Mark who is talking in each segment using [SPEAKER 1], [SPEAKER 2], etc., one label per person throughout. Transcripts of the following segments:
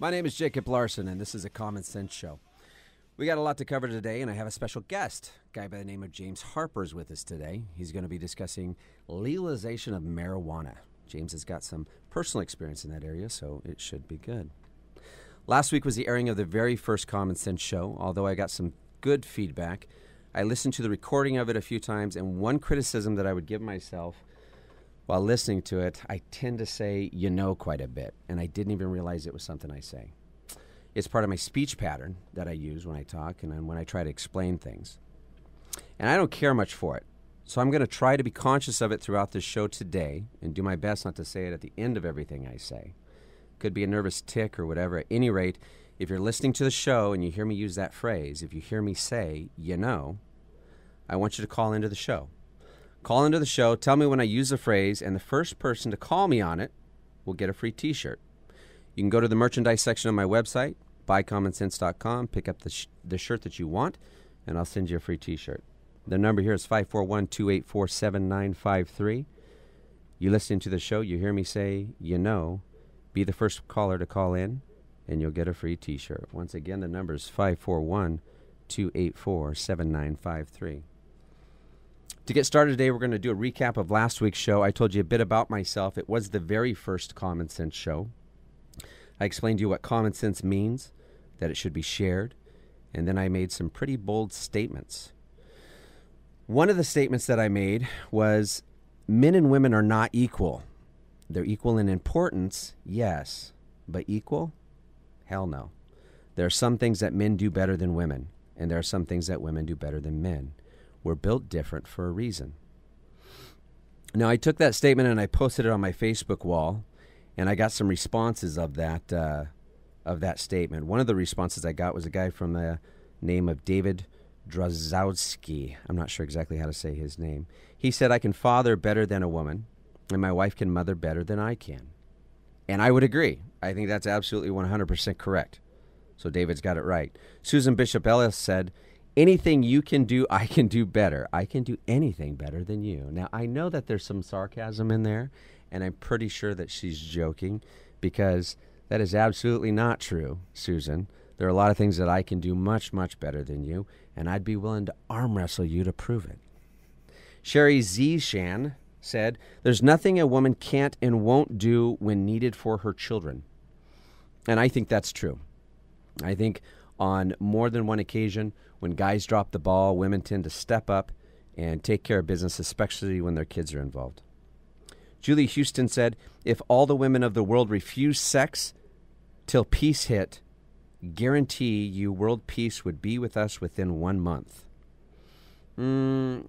[SPEAKER 1] My name is Jacob Larson, and this is a Common Sense Show. We got a lot to cover today, and I have a special guest. A guy by the name of James Harper is with us today. He's going to be discussing legalization of marijuana. James has got some personal experience in that area, so it should be good. Last week was the airing of the very first Common Sense Show. Although I got some good feedback, I listened to the recording of it a few times, and one criticism that I would give myself while listening to it, I tend to say, quite a bit, and I didn't even realize it was something I say. It's part of my speech pattern that I use when I talk and when I try to explain things. And I don't care much for it. So I'm going to try to be conscious of it throughout this show today and do my best not to say it at the end of everything I say. Could be a nervous tick or whatever. At any rate, if you're listening to the show and you hear me use that phrase, if you hear me say, I want you to call into the show. Call into the show, tell me when I use the phrase, and the first person to call me on it will get a free T-shirt. You can go to the merchandise section of my website, buycommonsense.com, pick up the shirt that you want, and I'll send you a free T-shirt. The number here is 541-284-7953. You listen to the show, you hear me say, be the first caller to call in, and you'll get a free T-shirt. Once again, the number is 541-284-7953. To get started today, we're going to do a recap of last week's show. I told you a bit about myself. It was the very first Common Sense Show. I explained to you what common sense means, that it should be shared, and then I made some pretty bold statements. One of the statements that I made was men and women are not equal. They're equal in importance, yes, but equal? Hell no. There are some things that men do better than women, and there are some things that women do better than men. We're built different for a reason. Now, I took that statement and I posted it on my Facebook wall, and I got some responses of that statement. One of the responses I got was a guy from the name of David Drozdowski. I'm not sure exactly how to say his name. He said, I can father better than a woman, and my wife can mother better than I can. And I would agree. I think that's absolutely 100% correct. So David's got it right. Susan Bishop Ellis said, anything you can do, I can do better. I can do anything better than you. Now, I know that there's some sarcasm in there, and I'm pretty sure that she's joking, because that is absolutely not true, Susan. There are a lot of things that I can do much, much better than you, and I'd be willing to arm wrestle you to prove it. Sherry Zishan said, there's nothing a woman can't and won't do when needed for her children. And I think that's true. I think on more than one occasion, when guys drop the ball, women tend to step up and take care of business, especially when their kids are involved. Julie Houston said, if all the women of the world refuse sex till peace hit, guarantee you world peace would be with us within 1 month. I'm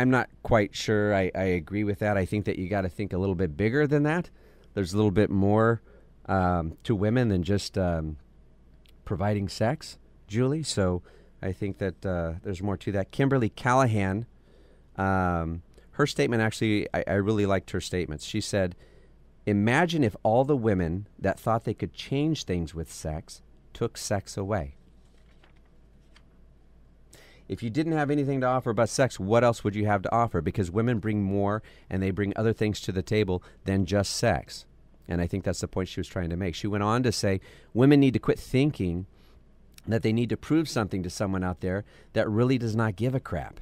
[SPEAKER 1] not quite sure I agree with that. I think that you got to think a little bit bigger than that. There's a little bit more to women than just providing sex, Julie. So I think that there's more to that. Kimberly Callahan, her statement actually, I really liked her statements. She said, imagine if all the women that thought they could change things with sex took sex away. If you didn't have anything to offer but sex, what else would you have to offer? Because women bring more, and they bring other things to the table than just sex. And I think that's the point she was trying to make. She went on to say, women need to quit thinking that they need to prove something to someone out there that really does not give a crap.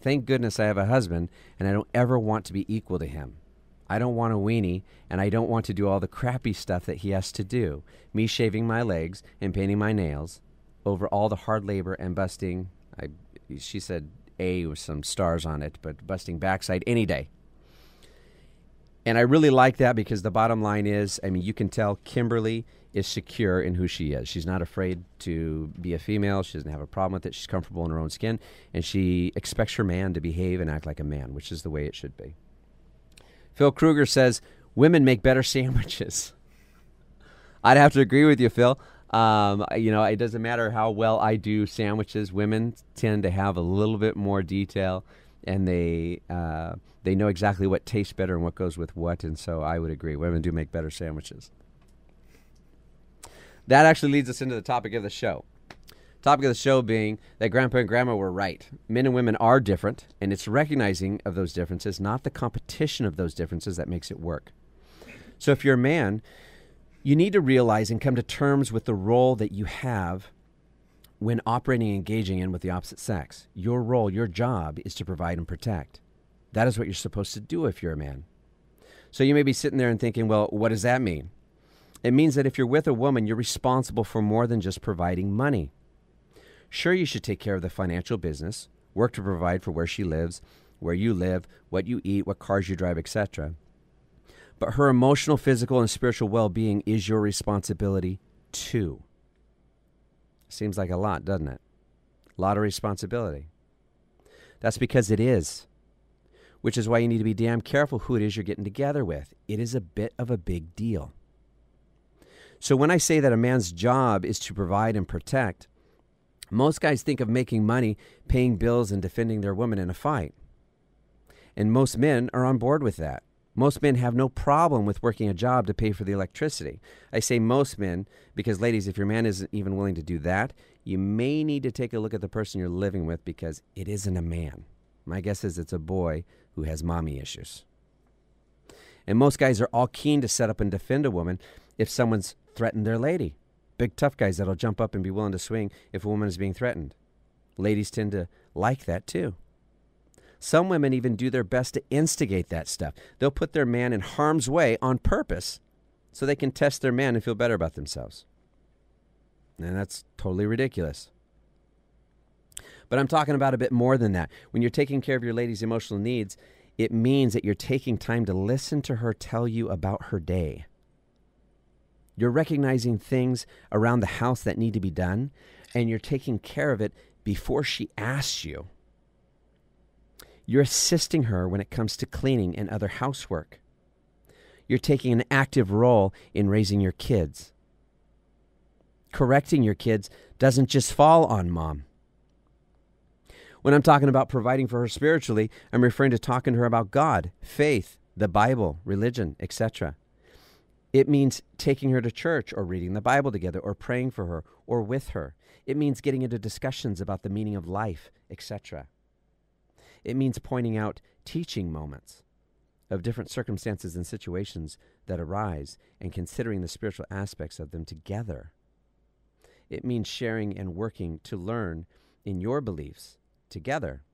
[SPEAKER 1] Thank goodness I have a husband, and I don't ever want to be equal to him. I don't want a weenie, and I don't want to do all the crappy stuff that he has to do. Me shaving my legs and painting my nails over all the hard labor and busting, she said A with some stars on it, but busting backside any day. And I really like that, because the bottom line is, you can tell Kimberly is secure in who she is. She's not afraid to be a female. She doesn't have a problem with it. She's comfortable in her own skin, and she expects her man to behave and act like a man, which is the way it should be. Phil Kruger says, women make better sandwiches. I'd have to agree with you, Phil. It doesn't matter how well I do sandwiches. Women tend to have a little bit more detail, and they know exactly what tastes better and what goes with what, and so I would agree. Women do make better sandwiches. That actually leads us into the topic of the show. Topic of the show being that Grandpa and Grandma were right. Men and women are different, and it's recognizing of those differences, not the competition of those differences, that makes it work. So if you're a man, You need to realize and come to terms with the role that you have when operating and engaging in with the opposite sex. Your role, your job is to provide and protect. That is what you're supposed to do if you're a man. So you may be sitting there and thinking, well, what does that mean? It means that if you're with a woman, you're responsible for more than just providing money. Sure, you should take care of the financial business, work to provide for where she lives, where you live, what you eat, what cars you drive, etc. But her emotional, physical, and spiritual well-being is your responsibility too. Seems like a lot, doesn't it? A lot of responsibility. That's because it is, which is why you need to be damn careful who it is you're getting together with. It is a bit of a big deal. So when I say that a man's job is to provide and protect, most guys think of making money, paying bills, and defending their woman in a fight. And most men are on board with that. Most men have no problem with working a job to pay for the electricity. I say most men because, ladies, if your man isn't even willing to do that, you may need to take a look at the person you're living with because it isn't a man. My guess is it's a boy who has mommy issues. And most guys are all keen to set up and defend a woman if someone's threatened their lady. Big tough guys that'll jump up and be willing to swing if a woman is being threatened. Ladies tend to like that too. Some women even do their best to instigate that stuff. They'll put their man in harm's way on purpose so they can test their man and feel better about themselves. And that's totally ridiculous. But I'm talking about a bit more than that. When you're taking care of your lady's emotional needs, it means that you're taking time to listen to her tell you about her day. You're recognizing things around the house that need to be done, and you're taking care of it before she asks you. You're assisting her when it comes to cleaning and other housework. You're taking an active role in raising your kids. Correcting your kids doesn't just fall on mom. When I'm talking about providing for her spiritually, I'm referring to talking to her about God, faith, the Bible, religion, etc. It means taking her to church or reading the Bible together or praying for her or with her. It means getting into discussions about the meaning of life, etc. It means pointing out teaching moments of different circumstances and situations that arise and considering the spiritual aspects of them together. It means sharing and working to learn in your beliefs together.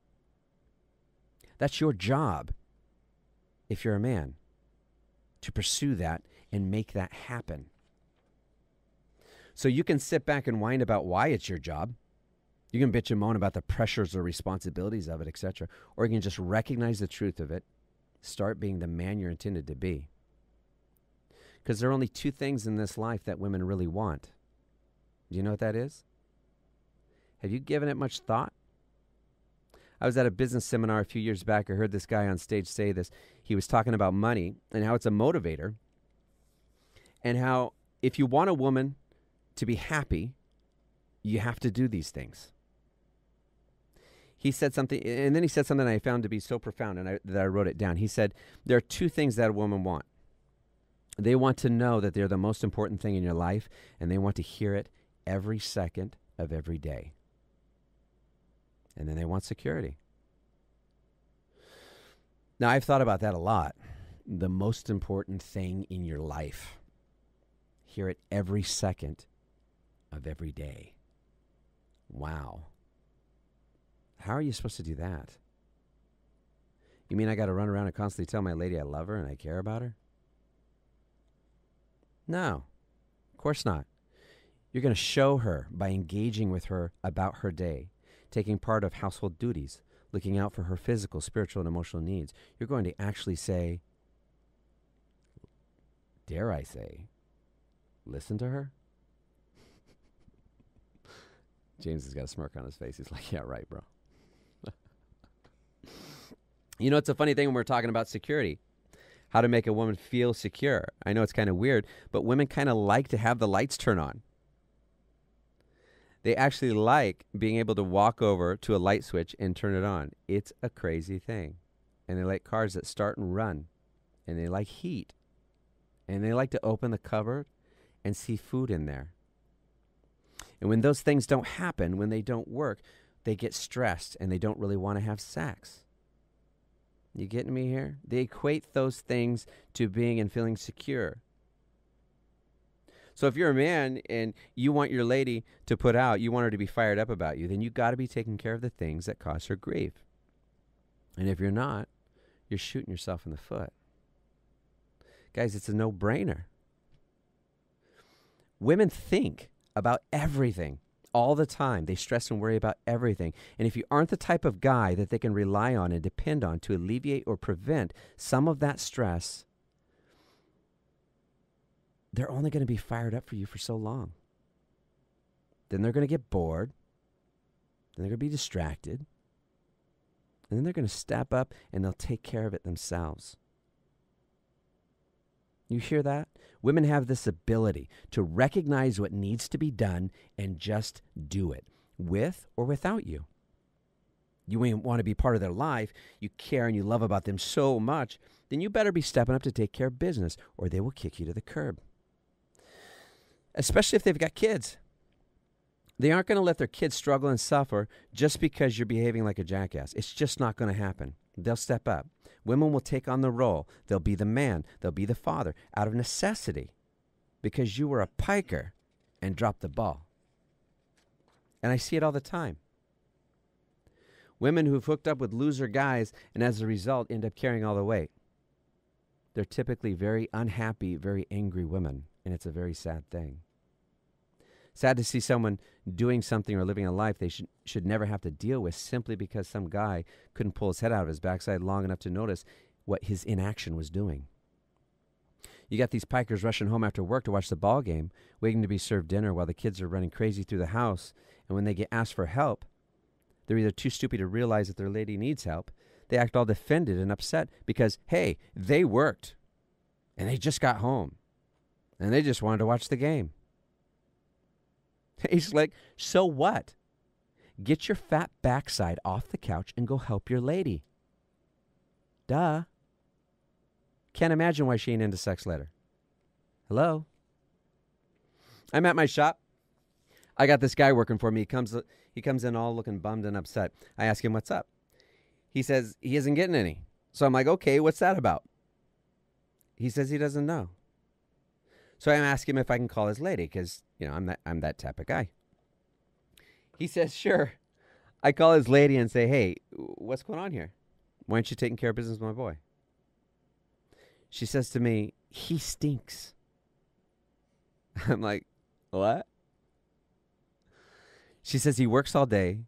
[SPEAKER 1] That's your job, if you're a man, to pursue that and make that happen. So you can sit back and whine about why it's your job. You can bitch and moan about the pressures or responsibilities of it, etc. Or you can just recognize the truth of it, start being the man you're intended to be. Because there are only two things in this life that women really want. Do you know what that is? Have you given it much thought? I was at a business seminar a few years back. I heard this guy on stage say this. He was talking about money and how it's a motivator, and how if you want a woman to be happy, you have to do these things. He said something, and then he said something I found to be so profound, and that I wrote it down. He said, there are two things that a woman wants. They want to know that they're the most important thing in your life, and they want to hear it every second of every day. And then they want security. Now, I've thought about that a lot. The most important thing in your life. Hear it every second of every day. Wow. How are you supposed to do that? You mean I got to run around and constantly tell my lady I love her and I care about her? No, of course not. You're going to show her by engaging with her about her day, taking part of household duties, looking out for her physical, spiritual, and emotional needs. You're going to actually say, dare I say, listen to her? James has got a smirk on his face. He's like, yeah, right, bro. You know, it's a funny thing when we're talking about security, how to make a woman feel secure. I know it's kind of weird, but women kind of like to have the lights turn on. They actually like being able to walk over to a light switch and turn it on. It's a crazy thing. And they like cars that start and run. And they like heat. And they like to open the cupboard and see food in there. And when those things don't happen, when they don't work, they get stressed and they don't really want to have sex. You getting me here? They equate those things to being and feeling secure. So if you're a man and you want your lady to put out, you want her to be fired up about you, then you got to be taking care of the things that cause her grief. And if you're not, you're shooting yourself in the foot. Guys, it's a no-brainer. Women think about everything all the time. They stress and worry about everything. And if you aren't the type of guy that they can rely on and depend on to alleviate or prevent some of that stress, they're only going to be fired up for you for so long. Then they're going to get bored. Then they're going to be distracted. And then they're going to step up and they'll take care of it themselves. You hear that? Women have this ability to recognize what needs to be done and just do it, with or without you. You want to be part of their life, you care and you love about them so much, then you better be stepping up to take care of business or they will kick you to the curb. Especially if they've got kids. They aren't going to let their kids struggle and suffer just because you're behaving like a jackass. It's just not going to happen. They'll step up. Women will take on the role. They'll be the man. They'll be the father out of necessity because you were a piker and dropped the ball. And I see it all the time. Women who've hooked up with loser guys and as a result end up carrying all the weight. They're typically very unhappy, very angry women, and it's a very sad thing. Sad to see someone doing something or living a life they should never have to deal with simply because some guy couldn't pull his head out of his backside long enough to notice what his inaction was doing. You got these pikers rushing home after work to watch the ball game, waiting to be served dinner while the kids are running crazy through the house, and when they get asked for help, they're either too stupid to realize that their lady needs help, they act all defended and upset because, hey, they worked, and they just got home, and they just wanted to watch the game. He's like, so what? Get your fat backside off the couch and go help your lady. Duh. Can't imagine why she ain't into sex later. Hello? I'm at my shop. I got this guy working for me. He comes in all looking bummed and upset. I ask him what's up. He says he isn't getting any. So I'm like, okay, what's that about? He says he doesn't know. So I ask him if I can call his lady because, you know, I'm that type of guy. He says, sure. I call his lady and say, hey, what's going on here? Why aren't you taking care of business with my boy? She says to me, he stinks. I'm like, what? She says he works all day,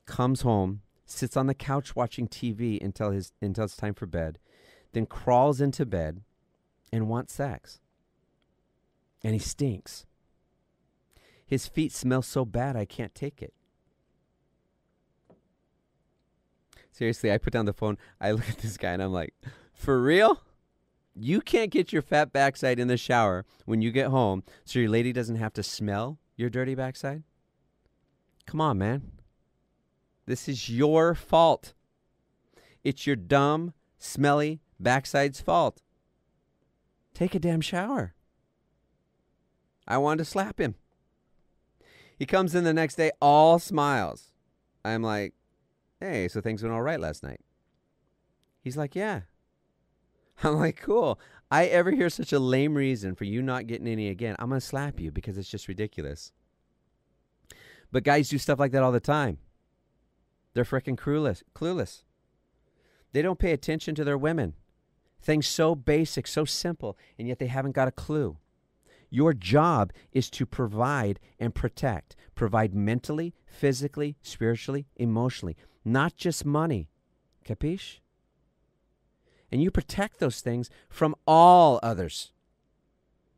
[SPEAKER 1] comes home, sits on the couch watching TV until it's time for bed, then crawls into bed and wants sex. And he stinks. His feet smell so bad I can't take it. Seriously, I put down the phone. I look at this guy and I'm like, for real? You can't get your fat backside in the shower when you get home so your lady doesn't have to smell your dirty backside? Come on, man. This is your fault. It's your dumb, smelly backside's fault. Take a damn shower. I wanted to slap him. He comes in the next day, all smiles. I'm like, hey, so things went all right last night. He's like, yeah. I'm like, cool. I ever hear such a lame reason for you not getting any again, I'm going to slap you because it's just ridiculous. But guys do stuff like that all the time. They're freaking clueless. They don't pay attention to their women. Things so basic, so simple, and yet they haven't got a clue. Your job is to provide and protect. Provide mentally, physically, spiritually, emotionally. Not just money. Capiche? And you protect those things from all others.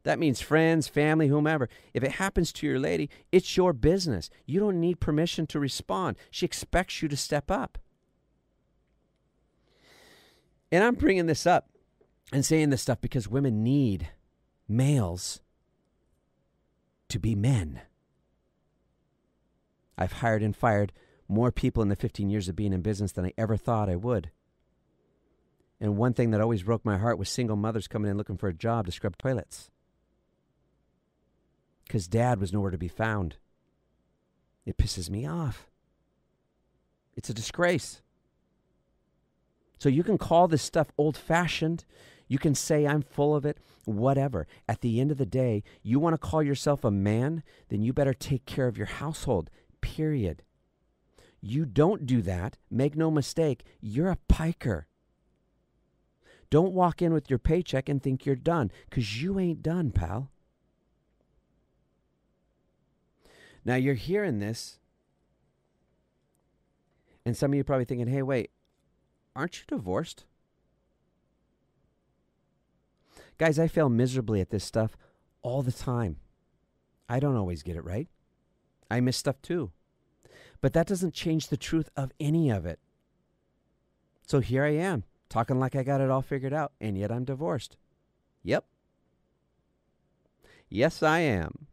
[SPEAKER 1] That means friends, family, whomever. If it happens to your lady, it's your business. You don't need permission to respond. She expects you to step up. And I'm bringing this up and saying this stuff because women need males to be men. I've hired and fired more people in the 15 years of being in business than I ever thought I would. And one thing that always broke my heart was single mothers coming in looking for a job to scrub toilets. Because dad was nowhere to be found. It pisses me off. It's a disgrace. So you can call this stuff old-fashioned. You can say I'm full of it, whatever. At the end of the day, you want to call yourself a man, then you better take care of your household, period. You don't do that, make no mistake, you're a piker. Don't walk in with your paycheck and think you're done, because you ain't done, pal. Now you're hearing this, and some of you are probably thinking, hey, wait, aren't you divorced? Guys, I fail miserably at this stuff all the time. I don't always get it right. I miss stuff too. But that doesn't change the truth of any of it. So here I am, talking like I got it all figured out, and yet I'm divorced. Yep. Yes, I am.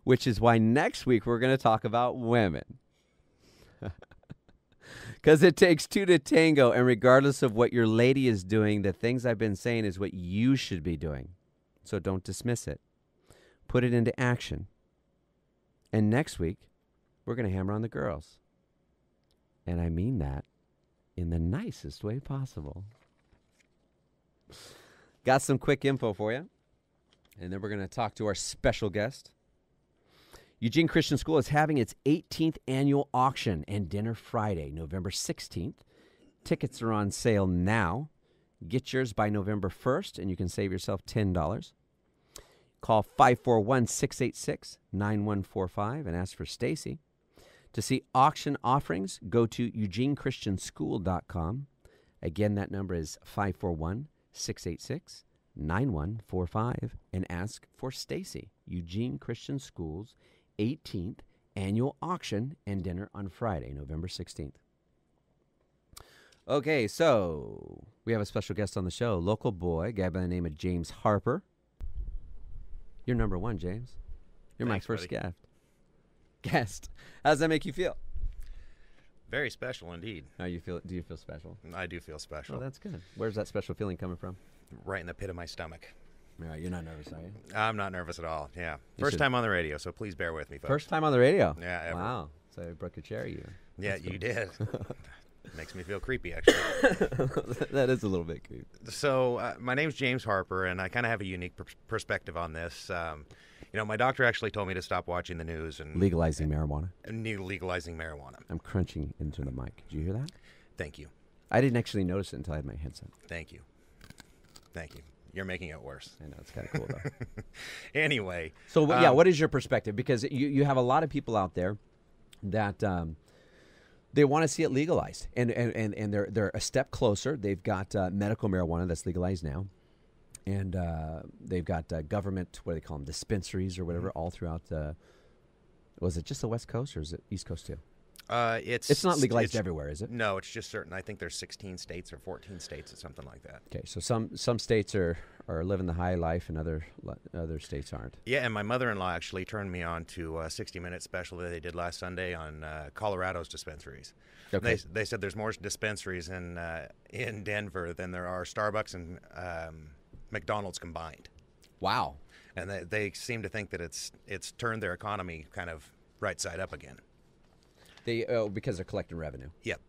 [SPEAKER 1] Which is why next week we're going to talk about women. Because it takes two to tango, and regardless of what your lady is doing, the things I've been saying is what you should be doing. So don't dismiss it. Put it into action. And next week, we're going to hammer on the girls. And I mean that in the nicest way possible. Got some quick info for you. And then we're going to talk to our special guest. Eugene Christian School is having its 18th annual auction and dinner Friday, November 16th. Tickets are on sale now. Get yours by November 1st, and you can save yourself $10. Call 541-686-9145 and ask for Stacy. To see auction offerings, go to eugenechristianschool.com. Again, that number is 541-686-9145 and ask for Stacy. Eugene Christian School's 18th annual auction and dinner on Friday, November 16th. Okay, so we have a special guest on the show, local boy, a guy by the name of James Harper. You're number one, James. You're
[SPEAKER 2] Thanks,
[SPEAKER 1] my first
[SPEAKER 2] buddy.
[SPEAKER 1] guest. How does that make you feel?
[SPEAKER 2] Very special indeed.
[SPEAKER 1] Do you feel special?
[SPEAKER 2] I do feel special.
[SPEAKER 1] Oh, that's good. Where's that special feeling coming from?
[SPEAKER 2] Right in the pit of my stomach.
[SPEAKER 1] All right, you're not nervous, are you?
[SPEAKER 2] I'm not nervous at all. Yeah.
[SPEAKER 1] You
[SPEAKER 2] First
[SPEAKER 1] should-
[SPEAKER 2] time on the radio, so please bear with me, folks.
[SPEAKER 1] First time on the radio?
[SPEAKER 2] Yeah, ever.
[SPEAKER 1] Wow. So I broke your cherry.
[SPEAKER 2] Yeah,
[SPEAKER 1] That's
[SPEAKER 2] you
[SPEAKER 1] cool.
[SPEAKER 2] did. Makes me feel creepy, actually.
[SPEAKER 1] That is a little bit creepy.
[SPEAKER 2] So my name's James Harper, and I kind of have a unique perspective on this. My doctor actually told me to stop watching the news and
[SPEAKER 1] Legalizing marijuana.
[SPEAKER 2] legalizing marijuana.
[SPEAKER 1] I'm crunching into the mic. Did you hear that?
[SPEAKER 2] Thank you.
[SPEAKER 1] I didn't actually notice it until I had my headset.
[SPEAKER 2] Thank you. Thank you. You're making it worse.
[SPEAKER 1] I know, it's kind of cool, though.
[SPEAKER 2] Anyway.
[SPEAKER 1] So, what is your perspective? Because you have a lot of people out there that they want to see it legalized. And they're a step closer. They've got medical marijuana that's legalized now. And they've got government, what do they call them, dispensaries or whatever, all throughout was it just the West Coast or is it East Coast too?
[SPEAKER 2] It's
[SPEAKER 1] not legalized everywhere, is it?
[SPEAKER 2] No, it's just certain. I think there's 16 states or 14 states or something like that.
[SPEAKER 1] Okay, so some states are living the high life and other states aren't.
[SPEAKER 2] Yeah, and my mother-in-law actually turned me on to a 60-minute special that they did last Sunday on Colorado's dispensaries.
[SPEAKER 1] Okay.
[SPEAKER 2] They said there's more dispensaries in Denver than there are Starbucks and McDonald's combined.
[SPEAKER 1] Wow.
[SPEAKER 2] And they seem to think that it's turned their economy kind of right side up again.
[SPEAKER 1] Because they're collecting revenue.
[SPEAKER 2] Yep.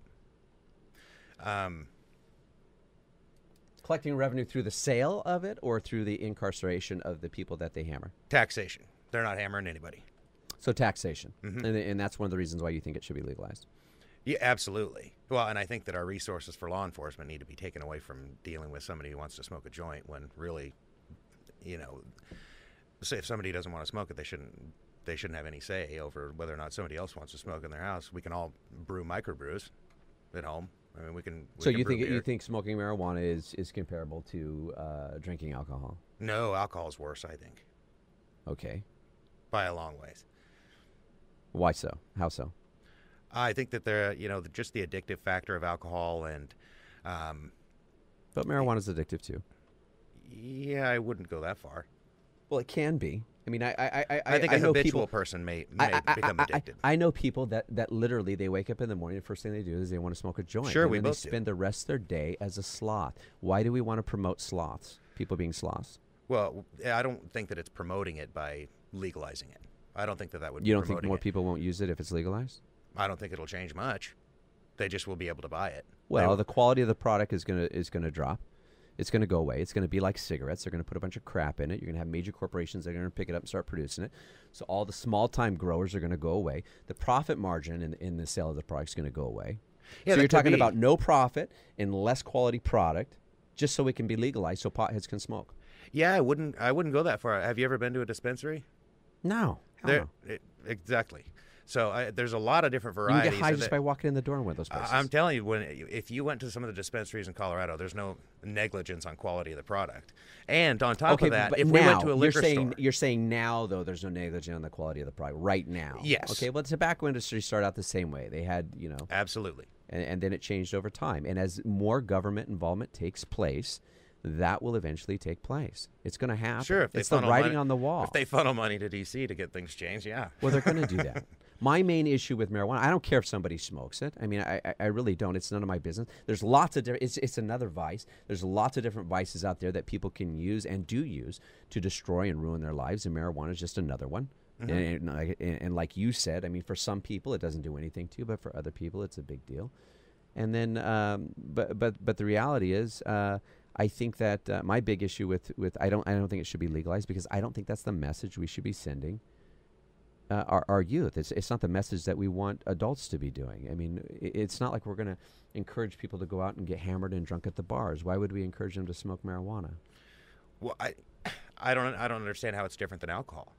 [SPEAKER 1] Collecting revenue through the sale of it or through the incarceration of the people that they hammer?
[SPEAKER 2] Taxation. They're not hammering anybody.
[SPEAKER 1] So taxation.
[SPEAKER 2] Mm-hmm.
[SPEAKER 1] And that's one of the reasons why you think it should be legalized.
[SPEAKER 2] Yeah, absolutely. Well, and I think that our resources for law enforcement need to be taken away from dealing with somebody who wants to smoke a joint when really, say if somebody doesn't want to smoke it, they shouldn't have any say over whether or not somebody else wants to smoke in their house. We can all brew microbrews at home. I mean, we can.
[SPEAKER 1] So
[SPEAKER 2] you
[SPEAKER 1] think smoking marijuana is comparable to drinking alcohol?
[SPEAKER 2] No, alcohol is worse, I think.
[SPEAKER 1] Okay.
[SPEAKER 2] By a long ways.
[SPEAKER 1] Why so? How so?
[SPEAKER 2] I think that just the addictive factor of alcohol and.
[SPEAKER 1] But marijuana is addictive too.
[SPEAKER 2] Yeah, I wouldn't go that far.
[SPEAKER 1] Well, it can be. I mean, I
[SPEAKER 2] think a
[SPEAKER 1] know
[SPEAKER 2] habitual
[SPEAKER 1] people,
[SPEAKER 2] person may become addicted.
[SPEAKER 1] I know people that literally they wake up in the morning, the first thing they do is they want to smoke a joint.
[SPEAKER 2] Sure,
[SPEAKER 1] and
[SPEAKER 2] we
[SPEAKER 1] then
[SPEAKER 2] both
[SPEAKER 1] they
[SPEAKER 2] do.
[SPEAKER 1] spend the rest of their day as a sloth. Why do we want to promote sloths? People being sloths.
[SPEAKER 2] Well, I don't think that it's promoting it by legalizing it. I don't think that would.
[SPEAKER 1] You
[SPEAKER 2] be
[SPEAKER 1] don't think
[SPEAKER 2] promoting
[SPEAKER 1] more
[SPEAKER 2] it.
[SPEAKER 1] people won't use it if it's legalized?
[SPEAKER 2] I don't think it'll change much. They just will be able to buy it.
[SPEAKER 1] Well, the quality of the product is gonna drop. It's going to go away. It's going to be like cigarettes. They're going to put a bunch of crap in it. You're going to have major corporations that are going to pick it up and start producing it. So all the small-time growers are going to go away. The profit margin in the sale of the product is going to go away.
[SPEAKER 2] Yeah,
[SPEAKER 1] so you're talking about no profit and less quality product just so it can be legalized so potheads can smoke.
[SPEAKER 2] Yeah, I wouldn't go that far. Have you ever been to a dispensary?
[SPEAKER 1] No. Hell no.
[SPEAKER 2] Exactly. So there's a lot of different
[SPEAKER 1] You
[SPEAKER 2] varieties.
[SPEAKER 1] can get high just by walking in the door in one of those places.
[SPEAKER 2] I'm telling you, if you went to some of the dispensaries in Colorado, there's no negligence on quality of the product. And on top of that, if we went to a liquor store,
[SPEAKER 1] you're saying now though there's no negligence on the quality of the product right now.
[SPEAKER 2] Yes.
[SPEAKER 1] Okay. Well, the tobacco industry started out the same way. They had
[SPEAKER 2] absolutely,
[SPEAKER 1] and then it changed over time. And as more government involvement takes place, that will eventually take place. It's going to happen.
[SPEAKER 2] Sure,
[SPEAKER 1] it's the writing on the wall.
[SPEAKER 2] If they funnel money to D.C. to get things changed, yeah.
[SPEAKER 1] Well, they're going to do that. My main issue with marijuana, I don't care if somebody smokes it. I mean, I really don't. It's none of my business. There's lots of different, it's another vice. There's lots of different vices out there that people can use and do use to destroy and ruin their lives, and marijuana is just another one. And like you said, I mean, for some people it doesn't do anything to you, but for other people it's a big deal. And then, but the reality is, I think that my big issue with I don't think it should be legalized because I don't think that's the message we should be sending our youth. It's not the message that we want adults to be doing. I mean, it's not like we're going to encourage people to go out and get hammered and drunk at the bars. Why would we encourage them to smoke marijuana?
[SPEAKER 2] Well, I don't understand how it's different than alcohol.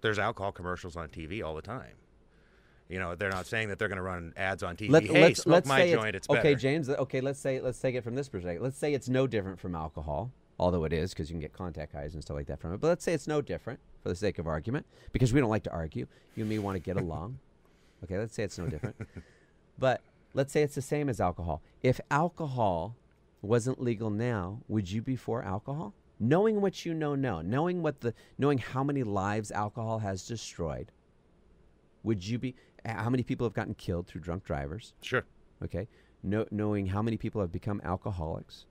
[SPEAKER 2] There's alcohol commercials on TV all the time. You know, they're not saying that they're going to run ads on TV. Smoke my joint, it's better.
[SPEAKER 1] Okay, James. Okay, let's take it from this perspective. Let's say it's no different from alcohol, although it is because you can get contact highs and stuff like that from it. But let's say it's no different for the sake of argument, because we don't like to argue. You and me want to get along. Okay, let's say it's no different. But let's say it's the same as alcohol. If alcohol wasn't legal now, would you be for alcohol? Knowing what you know now, knowing how many lives alcohol has destroyed, would you be? How many people have gotten killed through drunk drivers?
[SPEAKER 2] Sure.
[SPEAKER 1] Okay. Knowing how many people have become alcoholics,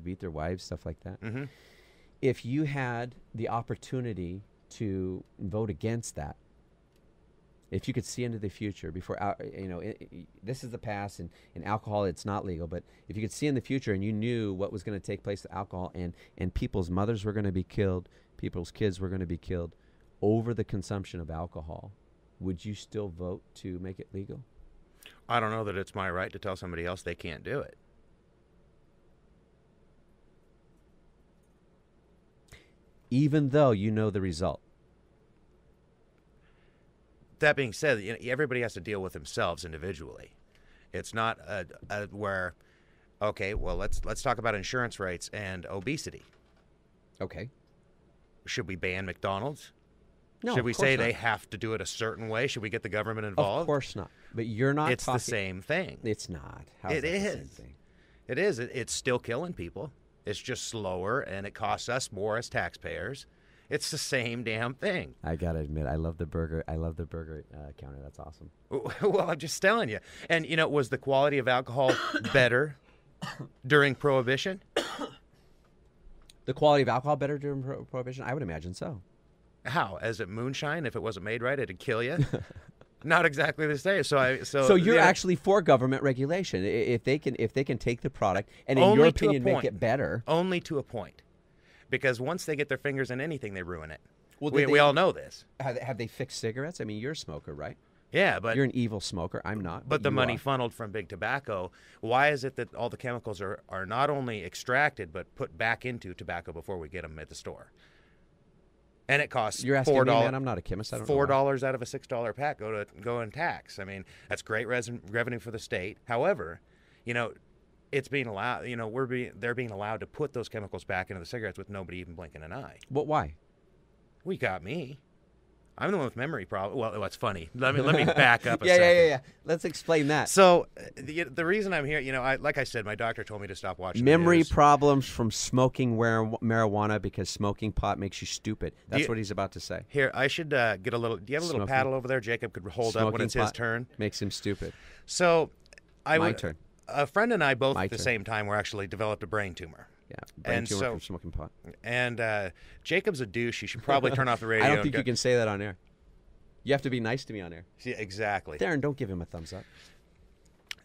[SPEAKER 1] beat their wives, stuff like that.
[SPEAKER 2] Mm-hmm.
[SPEAKER 1] If you had the opportunity to vote against that, if you could see into the future before, this is the past, and in alcohol it's not legal, but if you could see in the future and you knew what was going to take place with alcohol, and people's mothers were going to be killed, people's kids were going to be killed over the consumption of alcohol, would you still vote to make it legal?
[SPEAKER 2] I don't know that it's my right to tell somebody else they can't do it.
[SPEAKER 1] Even though you know the result.
[SPEAKER 2] That being said, everybody has to deal with themselves individually. It's not where, okay, well, let's talk about insurance rates and obesity.
[SPEAKER 1] Okay.
[SPEAKER 2] Should we ban McDonald's?
[SPEAKER 1] No,
[SPEAKER 2] should we say
[SPEAKER 1] not.
[SPEAKER 2] They have to do it a certain way? Should we get the government involved?
[SPEAKER 1] Of course not. But you're not.
[SPEAKER 2] It's the same thing.
[SPEAKER 1] It's not. How
[SPEAKER 2] is
[SPEAKER 1] it is.
[SPEAKER 2] The same thing? It is. It's still killing people. It's just slower, and it costs us more as taxpayers. It's the same damn thing.
[SPEAKER 1] I gotta admit, I love the burger. I love the burger counter. That's awesome.
[SPEAKER 2] Well, I'm just telling you. And was the quality of alcohol better during Prohibition?
[SPEAKER 1] The quality of alcohol better during Prohibition? I would imagine so.
[SPEAKER 2] How? As it moonshine? If it wasn't made right, it'd kill you. Not exactly the same.
[SPEAKER 1] So you're actually for government regulation if they can take the product and in your opinion make it better.
[SPEAKER 2] Only to a point, because once they get their fingers in anything, they ruin it.
[SPEAKER 1] Well,
[SPEAKER 2] we all know this.
[SPEAKER 1] Have they fixed cigarettes? I mean, you're a smoker, right?
[SPEAKER 2] Yeah, but
[SPEAKER 1] you're an evil smoker. I'm not.
[SPEAKER 2] But the money funneled from big tobacco. Why is it that all the chemicals are not only extracted but put back into tobacco before we get them at the store? And it costs
[SPEAKER 1] You're asking
[SPEAKER 2] $4.
[SPEAKER 1] Me, man, I'm not a chemist. I don't know.
[SPEAKER 2] $4 out of a $6 pack go in tax. I mean, that's great revenue for the state. However, it's being allowed. They're being allowed to put those chemicals back into the cigarettes with nobody even blinking an eye.
[SPEAKER 1] But why?
[SPEAKER 2] We got me. I'm the one with memory problem. Well, that's funny. Let me back up a second.
[SPEAKER 1] Yeah. Let's explain that.
[SPEAKER 2] So the reason I'm here, like I said, my doctor told me to stop watching
[SPEAKER 1] memory
[SPEAKER 2] the news.
[SPEAKER 1] problems from smoking marijuana because smoking pot makes you stupid. That's what he's about to say.
[SPEAKER 2] Here, I should get a little. Do you have a little paddle over there? Jacob could hold up when it's his turn.
[SPEAKER 1] Makes him stupid.
[SPEAKER 2] So
[SPEAKER 1] my turn.
[SPEAKER 2] A friend and I both at the same time were actually developed a brain tumor.
[SPEAKER 1] Yeah, brain tumor from smoking pot.
[SPEAKER 2] And Jacob's a douche. You should probably turn off the radio.
[SPEAKER 1] I don't think you can say that on air. You have to be nice to me on air.
[SPEAKER 2] Yeah, exactly.
[SPEAKER 1] Darren, don't give him a thumbs up.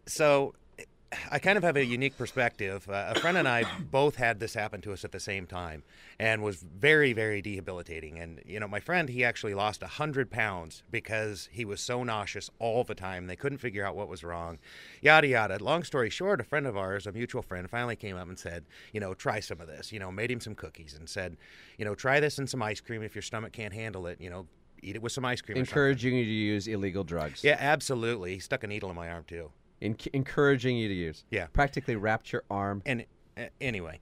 [SPEAKER 2] So I kind of have a unique perspective. A friend and I both had this happen to us at the same time, and was very, very debilitating. And my friend, he actually lost 100 pounds because he was so nauseous all the time. They couldn't figure out what was wrong. Yada yada. Long story short, a friend of ours, a mutual friend, finally came up and said, try some of this. Made him some cookies and said, try this and some ice cream. If your stomach can't handle it, eat it with some ice cream.
[SPEAKER 1] Encouraging you to use illegal drugs.
[SPEAKER 2] Yeah, absolutely. He stuck a needle in my arm too.
[SPEAKER 1] Encouraging you to use.
[SPEAKER 2] Yeah.
[SPEAKER 1] Practically wrapped your arm.
[SPEAKER 2] And anyway,